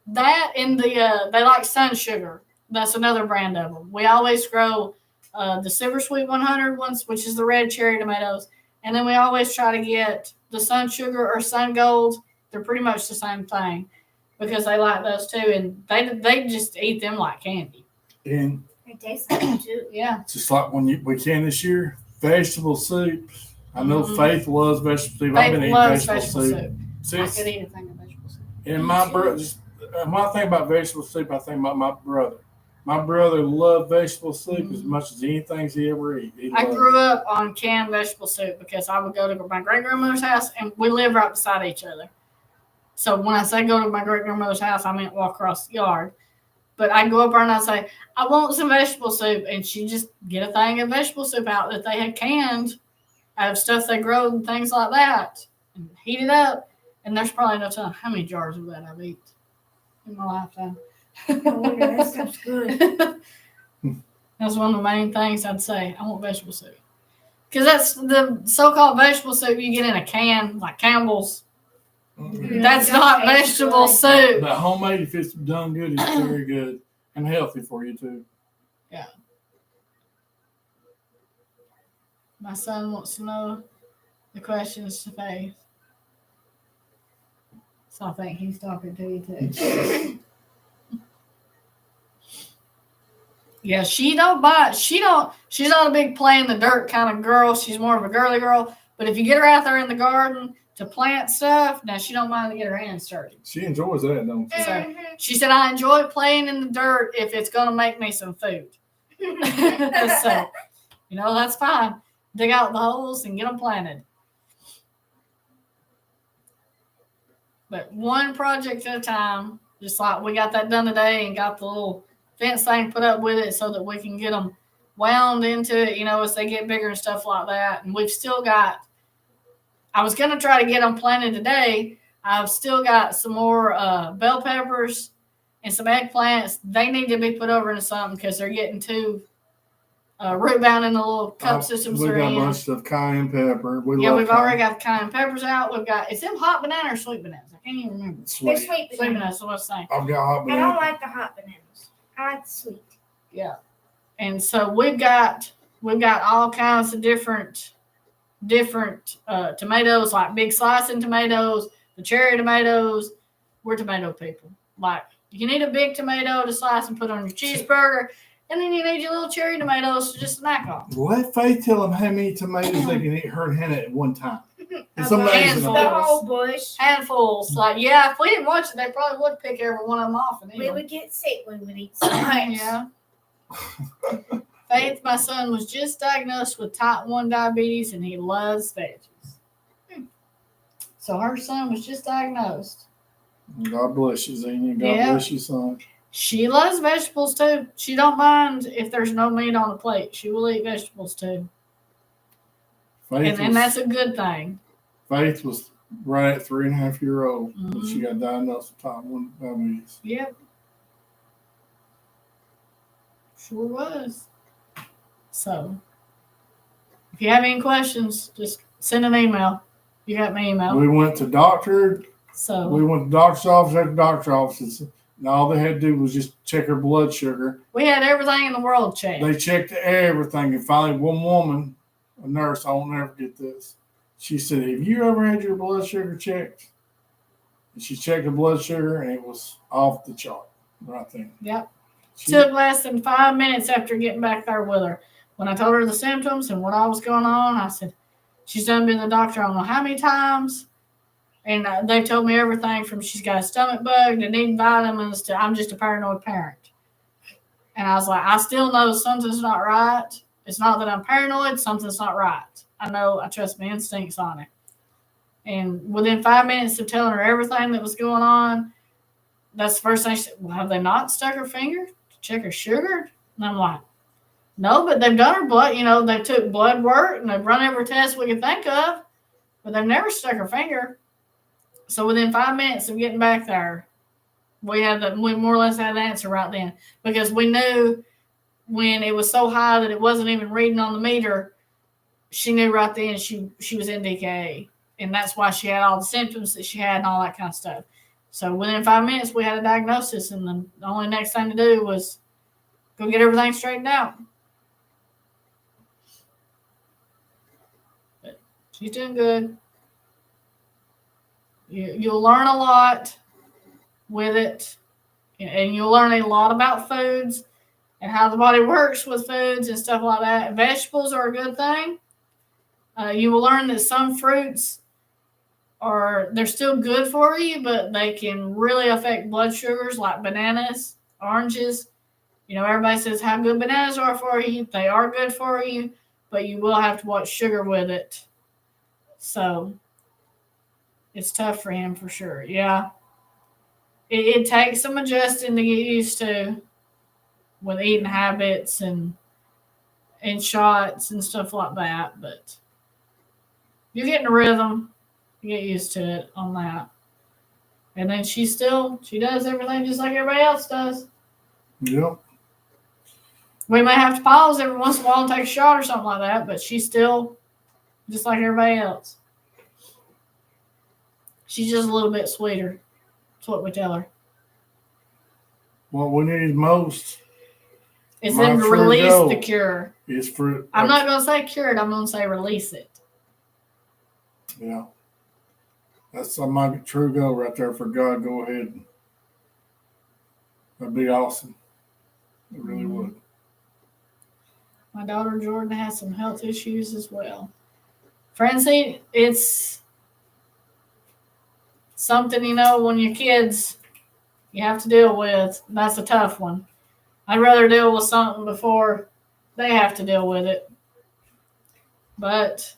Speaker 1: That and they like Sun Sugar. That's another brand of them. We always grow the Silver Sweet 100 ones, which is the red cherry tomatoes, and then we always try to get the Sun Sugar or Sun Gold. They're pretty much the same thing because they like those too, and they just eat them like candy.
Speaker 3: And
Speaker 2: It tastes good too.
Speaker 1: Yeah.
Speaker 3: just like when we can this year, vegetable soup. I know
Speaker 1: Mhm.
Speaker 3: Faith loves vegetable soup. I've been
Speaker 1: Faith
Speaker 3: eating
Speaker 1: loves
Speaker 3: vegetable
Speaker 1: vegetable
Speaker 3: soup.
Speaker 1: soup. I
Speaker 3: Since,
Speaker 1: could eat a thing of vegetable soup.
Speaker 3: and my brother, when I think about vegetable soup, I think about my brother. My brother loved vegetable soup as much as anything he ever eat.
Speaker 1: I grew up on canned vegetable soup because I would go to my great grandmother's house, and we live right beside each other. So when I say go to my great grandmother's house, I meant walk across the yard. But I'd go up there and I'd say, I want some vegetable soup. And she'd just get a thing of vegetable soup out that they had canned out of stuff they grow and things like that. And heat it up. And there's probably no telling how many jars of that I've eaten in my lifetime.
Speaker 2: I wonder, that stuff's good.
Speaker 1: That's one of the main things I'd say. I want vegetable soup. Because that's the so-called vegetable soup you get in a can, like Campbell's.
Speaker 3: Mhm.
Speaker 1: That's
Speaker 2: That
Speaker 1: not
Speaker 2: tastes
Speaker 1: vegetable
Speaker 2: good.
Speaker 1: soup.
Speaker 3: But homemade, if it's done good, it's very good and healthy for you too.
Speaker 1: My son wants to know the questions to Faith. So I think he's talking to you too. Yeah, she's not a big play in the dirt kind of girl. She's more of a girly girl. But if you get her out there in the garden to plant stuff, now she don't mind to get her hands dirty.
Speaker 3: She enjoys that, don't she?
Speaker 2: Mhm.
Speaker 1: She said, I enjoy playing in the dirt if it's going to make me some food. So, that's fine. Dig out the holes and get them planted. But one project at a time, just like we got that done today and got the little fence thing put up with it so that we can get them wound into it, as they get bigger and stuff like that. And we've still got, I was going to try to get them planted today. I've still got some more bell peppers and some eggplants. They need to be put over into something because they're getting too root bound in the little cup systems
Speaker 3: We
Speaker 1: they're
Speaker 3: got a
Speaker 1: in.
Speaker 3: bunch of cayenne pepper.
Speaker 1: We've already got the cayenne peppers out. We've got, is them hot banana or sweet bananas? I can't even remember.
Speaker 2: They're
Speaker 3: Sweet.
Speaker 2: sweet
Speaker 1: Sweet
Speaker 2: bananas.
Speaker 1: bananas, what I was saying.
Speaker 3: I've got hot
Speaker 2: I don't
Speaker 3: banana.
Speaker 2: like the hot bananas. I like the sweet.
Speaker 1: Yeah. And so we've got all kinds of different tomatoes, like big slicing tomatoes, the cherry tomatoes. We're tomato people. Like, you need a big tomato to slice and put on your cheeseburger, and then you need your little cherry tomatoes to just snack on.
Speaker 3: Let Faith tell them how many tomatoes they can eat her and Hannah at one time. It's
Speaker 2: Okay.
Speaker 3: amazing.
Speaker 1: Handful.
Speaker 2: The whole bush.
Speaker 1: Handfuls. Like, yeah, if we didn't watch it, they probably would pick every one of them off and eat
Speaker 2: We
Speaker 1: them.
Speaker 2: would get sick. We would eat so much.
Speaker 1: Yeah. Faith, my son, was just diagnosed with type 1 diabetes and he loves veggies. So her son was just diagnosed.
Speaker 3: God bless you, Zena. God
Speaker 1: Yeah.
Speaker 3: bless you, son.
Speaker 1: She loves vegetables too. She don't mind if there's no meat on the plate. She will eat vegetables too. And that's a good thing.
Speaker 3: Faith was right at 3.5-year-old when
Speaker 1: Mhm.
Speaker 3: she got diagnosed with type 1 diabetes.
Speaker 1: Yep. Sure was. So, if you have any questions, just send an email. You got my email.
Speaker 3: We went to doctor's
Speaker 1: So,
Speaker 3: office after doctor's office, and all they had to do was just check her blood sugar.
Speaker 1: we had everything in the world checked.
Speaker 3: They checked everything, and finally, one woman, a nurse, I won't never forget this. She said, "Have you ever had your blood sugar checked?" And she checked the blood sugar, and it was off the chart right then.
Speaker 1: Yep.
Speaker 3: She,
Speaker 1: Took less than 5 minutes after getting back there with her. When I told her the symptoms and what all was going on, I said, she's done been to the doctor I don't know how many times. And they've told me everything from she's got a stomach bug to needing vitamins to I'm just a paranoid parent. And I was like, I still know something's not right. It's not that I'm paranoid, something's not right. I know, I trust my instincts on it. And within 5 minutes of telling her everything that was going on, that's the first thing she said, well, have they not stuck her finger to check her sugar? And I'm like, no, but they've done her blood. They took blood work and they've run every test we could think of, but they've never stuck her finger. So within 5 minutes of getting back there, we more or less had the answer right then, because we knew when it was so high that it wasn't even reading on the meter. She knew right then she was in DKA, and that's why she had all the symptoms that she had and all that kind of stuff. So within 5 minutes, we had a diagnosis, and the only next thing to do was go get everything straightened out. But she's doing good. You'll learn a lot with it, and you'll learn a lot about foods and how the body works with foods and stuff like that. Vegetables are a good thing. You will learn that some fruits they're still good for you, but they can really affect blood sugars, like bananas, oranges. Everybody says how good bananas are for you. They are good for you, but you will have to watch sugar with it. So it's tough for him for sure. Yeah. It takes some adjusting to get used to with eating habits and shots and stuff like that, but you're getting a rhythm. You get used to it on that. And then she does everything just like everybody else does.
Speaker 3: Yep.
Speaker 1: We may have to pause every once in a while and take a shot or something like that, but she's still just like everybody else. She's just a little bit sweeter. That's what we tell her.
Speaker 3: What we need most
Speaker 1: Is
Speaker 3: My
Speaker 1: them to
Speaker 3: true
Speaker 1: release
Speaker 3: goal.
Speaker 1: the cure.
Speaker 3: is fruit.
Speaker 1: I'm not going to say cure it. I'm going to say release it.
Speaker 3: Yeah. That's my true goal right there for God. Go ahead. That'd be awesome. It really would.
Speaker 1: My daughter Jordan has some health issues as well. Francine, it's something, when you're kids, you have to deal with. That's a tough one. I'd rather deal with something before they have to deal with it. But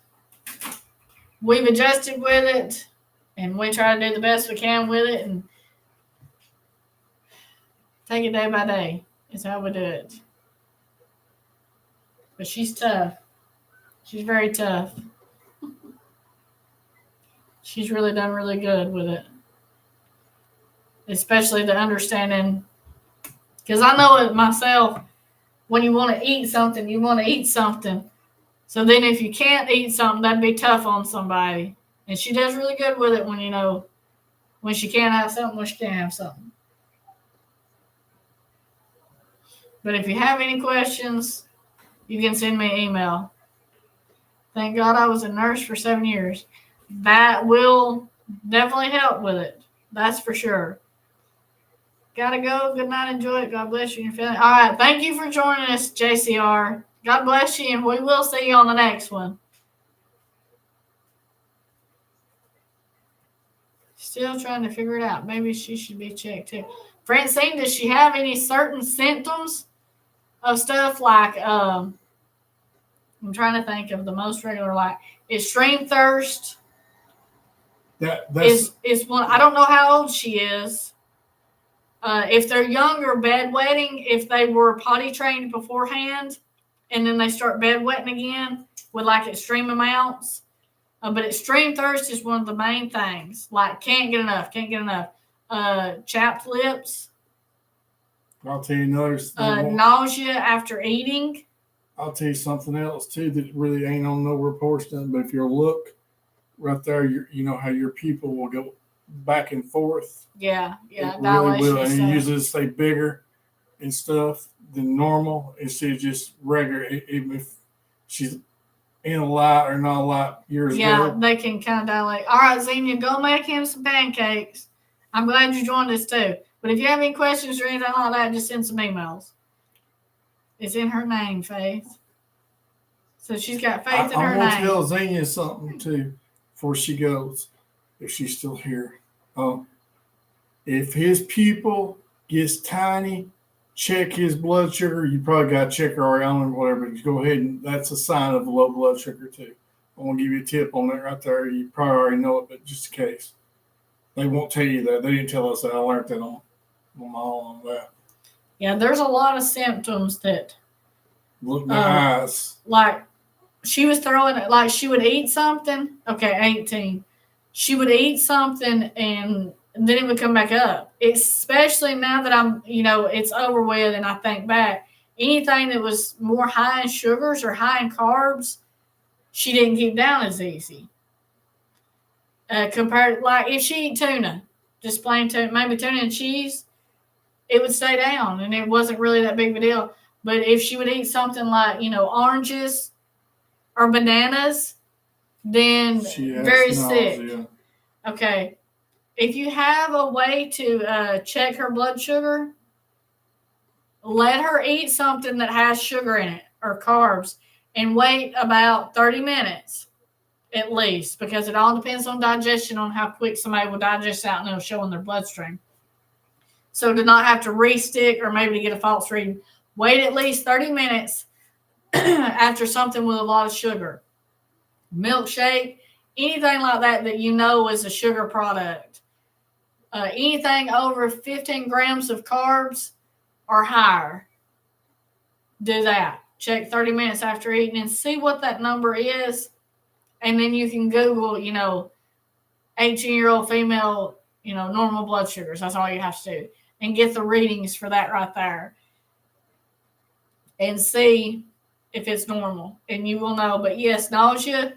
Speaker 1: we've adjusted with it. And we try to do the best we can with it and take it day by day. Is how we do it. But she's tough. She's very tough. She's really done really good with it. Especially the understanding. Because I know it myself. When you want to eat something, you want to eat something. So then if you can't eat something, that'd be tough on somebody. And she does really good with it when, when she can't have something, when she can't have something. But if you have any questions, you can send me an email. Thank God I was a nurse for 7 years. That will definitely help with it. That's for sure. Gotta go. Good night. Enjoy it. God bless you and your family. All right. Thank you for joining us, JCR. God bless you, and we will see you on the next one. Still trying to figure it out. Maybe she should be checked too. Francine, does she have any certain symptoms of stuff like I'm trying to think of the most regular, like extreme thirst?
Speaker 3: That's
Speaker 1: Is one. I don't know how old she is. If they're younger, bedwetting, if they were potty trained beforehand and then they start bedwetting again with like extreme amounts. But extreme thirst is one of the main things. Like can't get enough. Chapped lips.
Speaker 3: I'll tell you another thing.
Speaker 1: Nausea after eating.
Speaker 3: I'll tell you something else too that really ain't on no reports done. But if you look right there, you know how your pupil will go back and forth.
Speaker 1: Yeah.
Speaker 3: It really will, and it usually stay bigger and stuff than normal instead of just regular. Even if she's in a lot or not a lot years ago.
Speaker 1: Yeah, they can kind of dilate. All right, Xenia, go make him some pancakes. I'm glad you joined us too. But if you have any questions or anything like that, just send some emails. It's in her name, Faith. So she's got faith in her
Speaker 3: I'm
Speaker 1: name.
Speaker 3: going to tell Xenia something too before she goes, if she's still here. If his pupil gets tiny, check his blood sugar. You probably got to check her on or whatever. But go ahead, and that's a sign of low blood sugar too. I want to give you a tip on that right there. You probably already know it, but just in case. They won't tell you that. They didn't tell us that. I learned that on my own on that.
Speaker 1: Yeah, there's a lot of symptoms that.
Speaker 3: Look in the eyes.
Speaker 1: Like, she was throwing it, like she would eat something. Okay, 18. She would eat something and then it would come back up. Especially now that I'm, it's over with and I think back. Anything that was more high in sugars or high in carbs, she didn't keep down as easy. Compared, like if she eat tuna, just plain tuna, maybe tuna and cheese, it would stay down and it wasn't really that big of a deal. But if she would eat something like, oranges or bananas, then very sick. Okay. If you have a way to check her blood sugar, let her eat something that has sugar in it or carbs and wait about 30 minutes at least, because it all depends on digestion, on how quick somebody will digest out and it'll show in their bloodstream. So to not have to re-stick or maybe to get a false reading, wait at least 30 minutes after something with a lot of sugar. Milkshake, anything like that is a sugar product. Anything over 15 grams of carbs or higher, do that. Check 30 minutes after eating and see what that number is. And then you can Google, 18-year-old female, normal blood sugars. That's all you have to do. And get the readings for that right there. And see if it's normal. And you will know. But yes, nausea,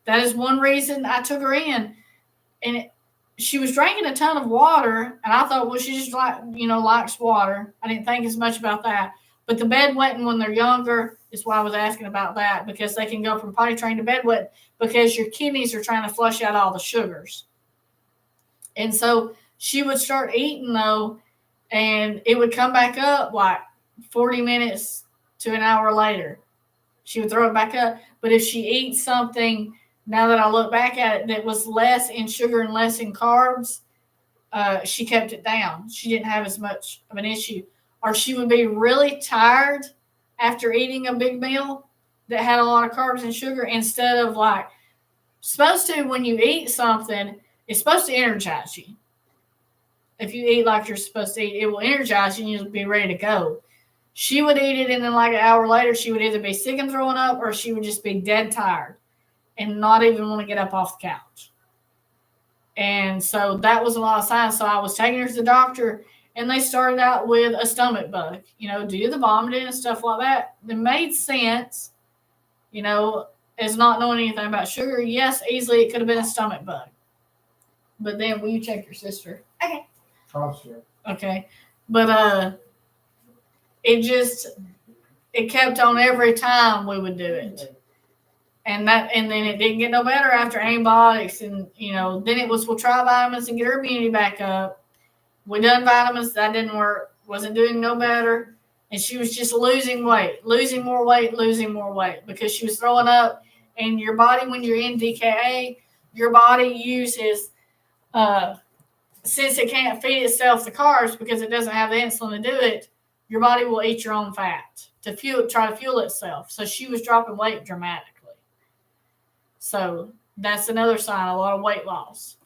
Speaker 1: that is one reason I took her in. And she was drinking a ton of water. And I thought, well, she just likes water. I didn't think as much about that. But the bedwetting when they're younger is why I was asking about that. Because they can go from potty trained to bedwet because your kidneys are trying to flush out all the sugars. And so she would start eating, though, and it would come back up like 40 minutes to an hour later. She would throw it back up. But if she eats something, now that I look back at it, that was less in sugar and less in carbs, she kept it down. She didn't have as much of an issue. Or she would be really tired after eating a big meal that had a lot of carbs and sugar, instead of supposed to, when you eat something, It's supposed to energize you. If you eat like you're supposed to eat, it will energize you and you'll be ready to go. She would eat it, and then like an hour later, she would either be sick and throwing up, or she would just be dead tired and not even want to get up off the couch. And so that was a lot of signs. So I was taking her to the doctor, and they started out with a stomach bug, due to the vomiting and stuff like that. It made sense, as not knowing anything about sugar. Yes, easily it could have been a stomach bug. But then, will you check your sister?
Speaker 2: Okay.
Speaker 3: Oh, sure.
Speaker 1: Okay. But it kept on every time we would do it. And then it didn't get no better after antibiotics. And, then it was, we'll try vitamins and get her immunity back up. We done vitamins. That didn't work. Wasn't doing no better. And she was just losing more weight because she was throwing up. And your body, when you're in DKA, your body uses, since it can't feed itself the carbs because it doesn't have the insulin to do it, your body will eat your own fat to try to fuel itself. So she was dropping weight dramatically. So that's another sign, a lot of weight loss.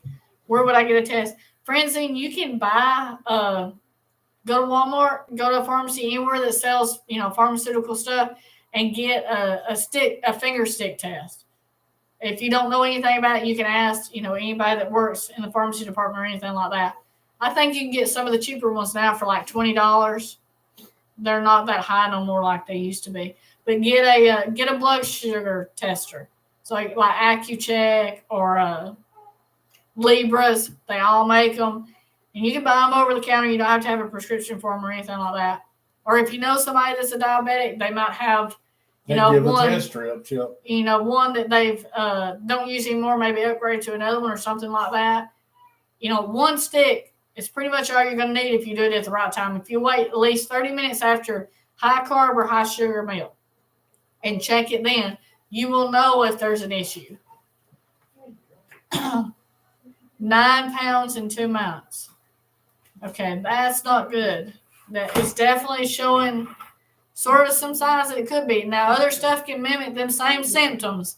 Speaker 1: Where would I get a test? Francine, you can buy, go to Walmart, go to a pharmacy anywhere that sells, pharmaceutical stuff, and get a finger stick test. If you don't know anything about it, you can ask, anybody that works in the pharmacy department or anything like that. I think you can get some of the cheaper ones now for like $20. They're not that high no more like they used to be. But get a blood sugar tester. So like Accu-Check or Libras, they all make them. And you can buy them over the counter. You don't have to have a prescription for them or anything like that. Or if you know somebody that's a diabetic, they might have,
Speaker 3: Give
Speaker 1: one,
Speaker 3: a test strip, Chip.
Speaker 1: one that they've don't use anymore, maybe upgrade to another one or something like that. One stick is pretty much all you're going to need if you do it at the right time. If you wait at least 30 minutes after high carb or high sugar meal and check it then, you will know if there's an issue. 9 pounds in 2 months. Okay, that's not good. That is definitely showing sort of some signs that it could be. Now, other stuff can mimic them same symptoms,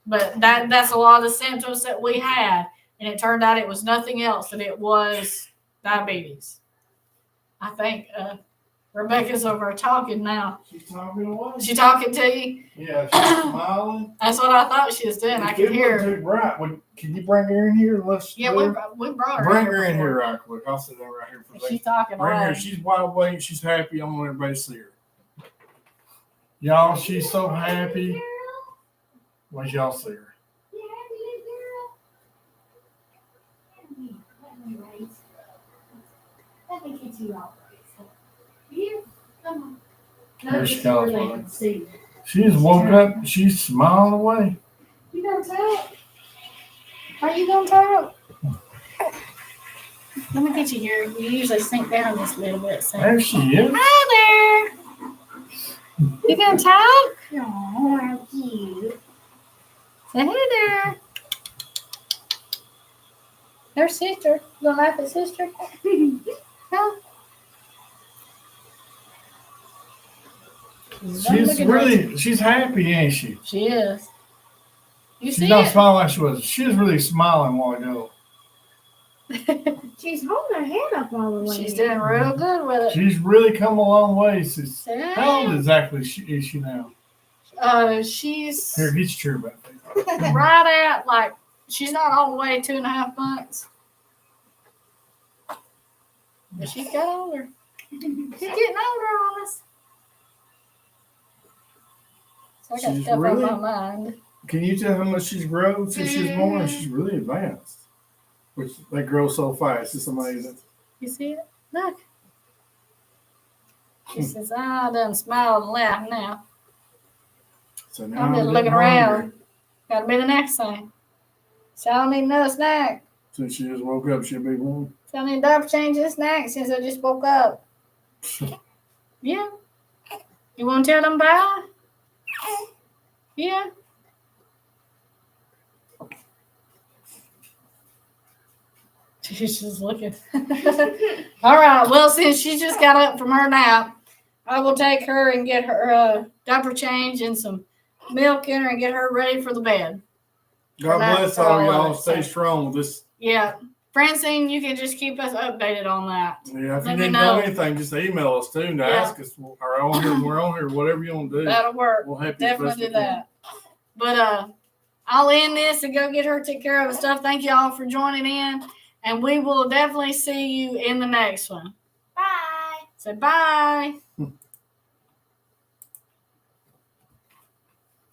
Speaker 1: but that's a lot of the symptoms that we had, and it turned out it was nothing else, that it was diabetes. I think Rebecca's over talking now.
Speaker 3: She's talking away.
Speaker 1: She talking to you?
Speaker 3: Yeah, she's smiling.
Speaker 1: That's what I thought she was doing. I could hear her.
Speaker 3: Too bright. Can you bring her in here?
Speaker 1: Yeah, we brought her.
Speaker 3: Bring her in here right quick. I'll sit down right here for a second.
Speaker 1: She's talking
Speaker 3: Bring her.
Speaker 1: away.
Speaker 3: She's wide awake. She's happy. I want everybody to see her. Y'all, she's so happy. Let y'all see her.
Speaker 2: Let me get you all. Here, come on.
Speaker 3: Here she comes. She just woke up. She's smiling away.
Speaker 2: You gonna talk? Are you gonna talk?
Speaker 1: Let me get you here. You usually sink down just a little bit. So.
Speaker 3: There she is.
Speaker 1: Hi there. You gonna talk?
Speaker 2: Oh, how cute.
Speaker 1: Say hey there. There's sister. You gonna laugh at sister? Huh?
Speaker 3: She's happy, ain't she?
Speaker 1: She is. You
Speaker 3: She's
Speaker 1: see
Speaker 3: not
Speaker 1: it?
Speaker 3: smiling like she was. She was really smiling a while ago.
Speaker 2: She's holding her head up all the way.
Speaker 1: She's doing real good with it.
Speaker 3: She's really come a long way since.
Speaker 1: Say
Speaker 3: How old
Speaker 1: hi.
Speaker 3: exactly is she now?
Speaker 1: She's
Speaker 3: Here, get your chair back.
Speaker 1: right at she's not all the way 2.5 months. But she's got older. She's getting older on us. So I got
Speaker 3: She's
Speaker 1: stuff
Speaker 3: really-
Speaker 1: on my mind.
Speaker 3: Can you tell how much she's grown since she's born? She's really advanced. Which they grow so fast. It's amazing.
Speaker 1: You see it? Look. She says, I done smiled and laughed now.
Speaker 3: So now
Speaker 1: I'm just
Speaker 3: getting
Speaker 1: looking
Speaker 3: hungry.
Speaker 1: around. Gotta be the next thing. So I don't need another snack.
Speaker 3: Since she just woke up, she'll be warm.
Speaker 1: So I need a diaper change and snack since I just woke up. Yeah. You want to tell them bye? Yeah. She's just looking. All right. Well, since she just got up from her nap, I will take her and get her diaper change and some milk in her and get her ready for the bed.
Speaker 3: God
Speaker 1: Relax
Speaker 3: bless
Speaker 1: for
Speaker 3: all
Speaker 1: all of
Speaker 3: y'all.
Speaker 1: it,
Speaker 3: Stay
Speaker 1: so.
Speaker 3: strong. This
Speaker 1: Yeah. Francine, you can just keep us updated on that.
Speaker 3: Yeah, if you
Speaker 1: Let me
Speaker 3: need to know
Speaker 1: know.
Speaker 3: anything, just email us too and ask us. Or on here, we're on here, whatever you want to do.
Speaker 1: That'll work.
Speaker 3: We'll help you as best
Speaker 1: Definitely
Speaker 3: we
Speaker 1: do
Speaker 3: can.
Speaker 1: that. But I'll end this and go get her, take care of the stuff. Thank you all for joining in. And we will definitely see you in the next one.
Speaker 2: Bye.
Speaker 1: So bye.